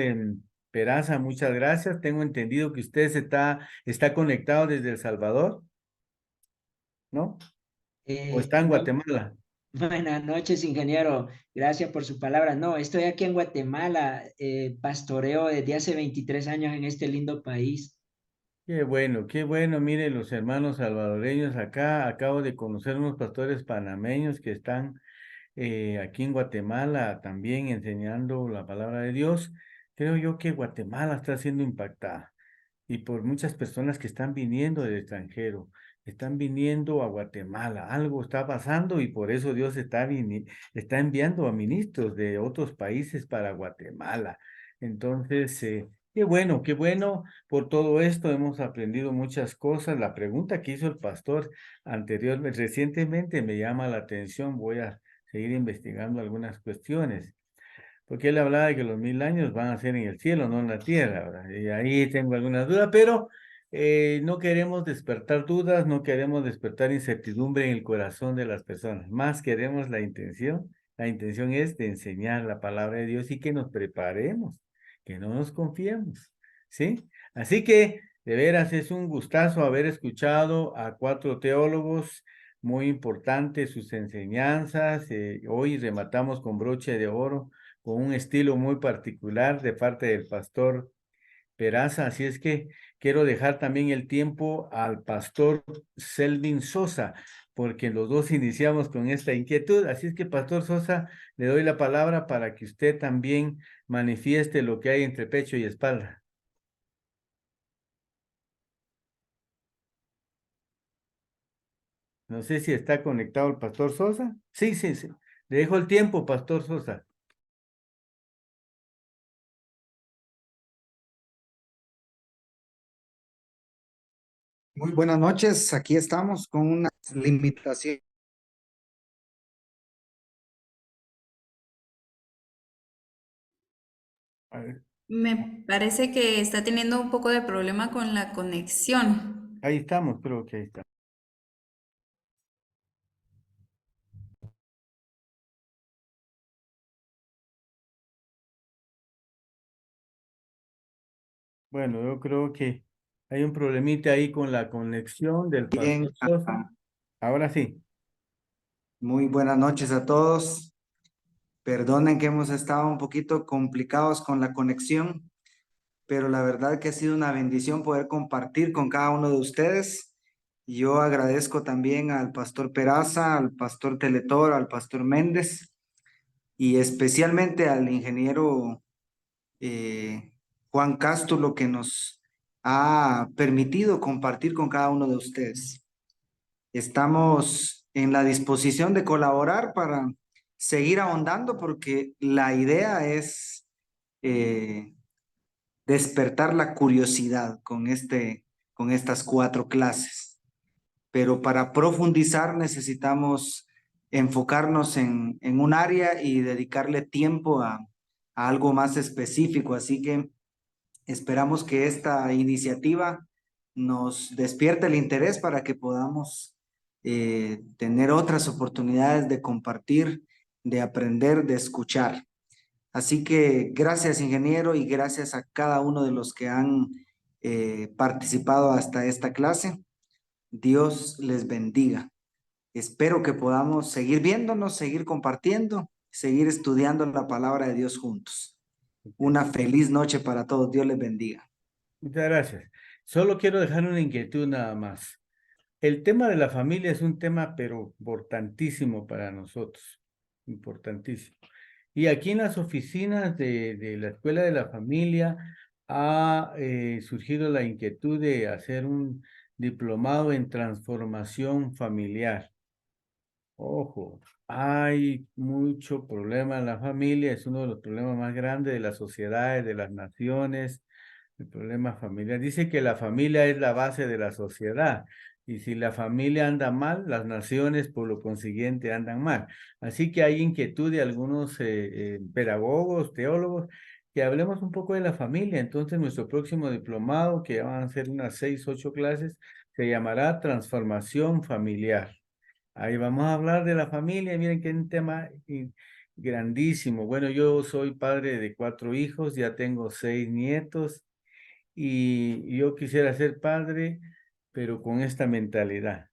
S5: Peraza, muchas gracias. Tengo entendido que usted está conectado desde El Salvador, ¿no? ¿O está en
S2: No,
S5: Guatemala?
S2: buenas noches, ingeniero. Gracias por su palabra. No, estoy aquí en Guatemala. Pastoreo desde hace 23 años en este lindo país.
S5: Qué bueno, qué bueno. Mire, los hermanos salvadoreños acá, acabo de conocer unos pastores panameños que están aquí en Guatemala también enseñando la palabra de Dios. Creo yo que Guatemala está siendo impactada. y por muchas personas que están viniendo del extranjero, están viniendo a Guatemala. Algo está pasando y por eso Dios está enviando a ministros de otros países para Guatemala. Entonces, qué bueno por todo esto. Hemos aprendido muchas cosas. La pregunta que hizo el pastor recientemente me llama la atención. Voy a seguir investigando algunas cuestiones. Porque él hablaba de que los 1000 años van a ser en el cielo, no en la tierra, ¿verdad? Y ahí tengo algunas dudas, pero no queremos despertar dudas, no queremos despertar incertidumbre en el corazón de las personas, más queremos la intención es de enseñar la palabra de Dios y que nos preparemos, que no nos confiemos, ¿sí? Así que, de veras, es un gustazo haber escuchado a 4 teólogos, muy importantes sus enseñanzas, hoy rematamos con broche de oro, con un estilo muy particular de parte del pastor Peraza. Así es que quiero dejar también el tiempo al pastor Selvin Sosa, porque los dos iniciamos con esta inquietud. Así es que, pastor Sosa, le doy la palabra para que usted también manifieste lo que hay entre pecho y espalda. No sé si está conectado el pastor Sosa. Sí, sí, sí. Le dejo el tiempo, pastor Sosa.
S6: Muy buenas noches, aquí estamos con una limitación.
S5: A ver,
S1: Me parece que está teniendo un poco de problema con la conexión.
S5: ahí estamos, creo que ahí está. Bueno, yo creo que hay un problemita ahí con la conexión del
S6: Bien,
S5: pastor Sosa. Ahora sí.
S6: muy buenas noches a todos. Perdonen que hemos estado un poquito complicados con la conexión, pero la verdad que ha sido una bendición poder compartir con cada uno de ustedes. Yo agradezco también al pastor Peraza, al pastor Teletor, al pastor Méndez y especialmente al ingeniero Juan Castro, lo que nos ha permitido compartir con cada uno de ustedes. Estamos en la disposición de colaborar para seguir ahondando porque la idea es eh, despertar la curiosidad con estas 4 clases. Pero para profundizar necesitamos enfocarnos en un área y dedicarle tiempo a algo más específico. Así que esperamos que esta iniciativa nos despierte el interés para que podamos tener otras oportunidades de compartir, de aprender, de escuchar. Así que gracias, ingeniero, y gracias a cada uno de los que han participado hasta esta clase. Dios les bendiga. Espero que podamos seguir viéndonos, seguir compartiendo, seguir estudiando la palabra de Dios juntos. Una feliz noche para todos. Dios les bendiga.
S5: Muchas gracias. Solo quiero dejar una inquietud nada más. El tema de la familia es un tema, pero importantísimo para nosotros. Importantísimo. Y aquí en las oficinas de la Escuela de la Familia ha surgido la inquietud de hacer un diplomado en transformación familiar. Ojo, hay mucho problema en la familia, es uno de los problemas más grandes de las sociedades, de las naciones, el problema familiar. Dice que la familia es la base de la sociedad y si la familia anda mal, las naciones por lo consiguiente andan mal. Así que hay inquietud de algunos pedagogos, teólogos, que hablemos un poco de la familia. Entonces nuestro próximo diplomado, que van a ser unas 6, 8 clases, se llamará Transformación Familiar. Ahí vamos a hablar de la familia. Miren que es un tema grandísimo. Bueno, yo soy padre de 4 hijos, ya tengo 6 nietos y yo quisiera ser padre, pero con esta mentalidad,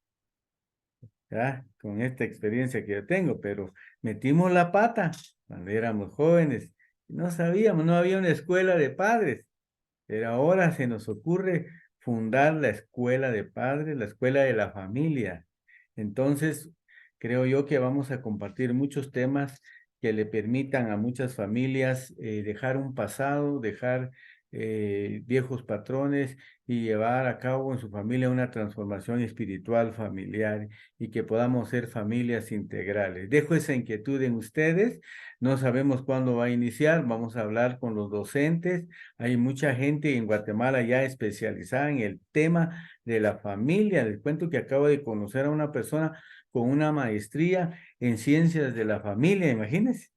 S5: ¿ya? Con esta experiencia que yo tengo, pero metimos la pata cuando éramos jóvenes. No sabíamos, no había una escuela de padres, pero ahora se nos ocurre fundar la escuela de padres, la escuela de la familia. Entonces, creo yo que vamos a compartir muchos temas que le permitan a muchas familias dejar un pasado, dejar viejos patrones y llevar a cabo en su familia una transformación espiritual familiar y que podamos ser familias integrales. Dejo esa inquietud en ustedes. No sabemos cuándo va a iniciar. Vamos a hablar con los docentes. Hay mucha gente en Guatemala ya especializada en el tema de la familia. Les cuento que acabo de conocer a una persona con una maestría en ciencias de la familia, imagínense.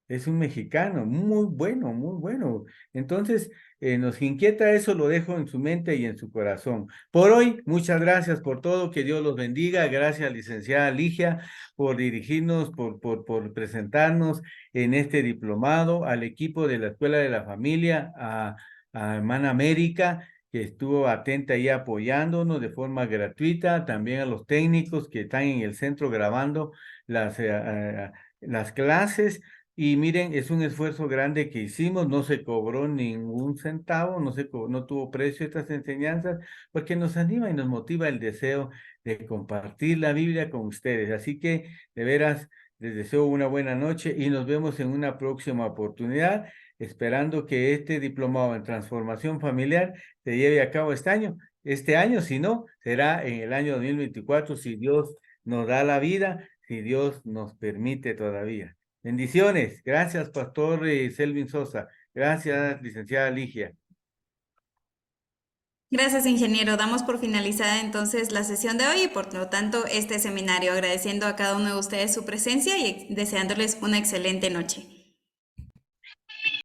S5: Es un mexicano, muy bueno, muy bueno. Entonces, nos inquieta eso, lo dejo en su mente y en su corazón. Por hoy, muchas gracias por todo, que Dios los bendiga. Gracias, licenciada Ligia, por dirigirnos, por presentarnos en este diplomado, al equipo de la Escuela de la Familia, a hermana América, que estuvo atenta y apoyándonos de forma gratuita, también a los técnicos que están en el centro grabando las clases. Y miren, es un esfuerzo grande que hicimos, no se cobró ningún centavo, no tuvo precio estas enseñanzas, porque nos anima y nos motiva el deseo de compartir la Biblia con ustedes. Así que, de veras, les deseo una buena noche y nos vemos en una próxima oportunidad, esperando que este diplomado en transformación familiar se lleve a cabo este año, si no, será en el año 2024, si Dios nos da la vida, si Dios nos permite todavía. Bendiciones. Gracias, Pastor Selvin Sosa. Gracias, licenciada Ligia.
S1: Gracias, ingeniero. Damos por finalizada entonces la sesión de hoy y por lo tanto este seminario, agradeciendo a cada uno de ustedes su presencia y deseándoles una excelente noche.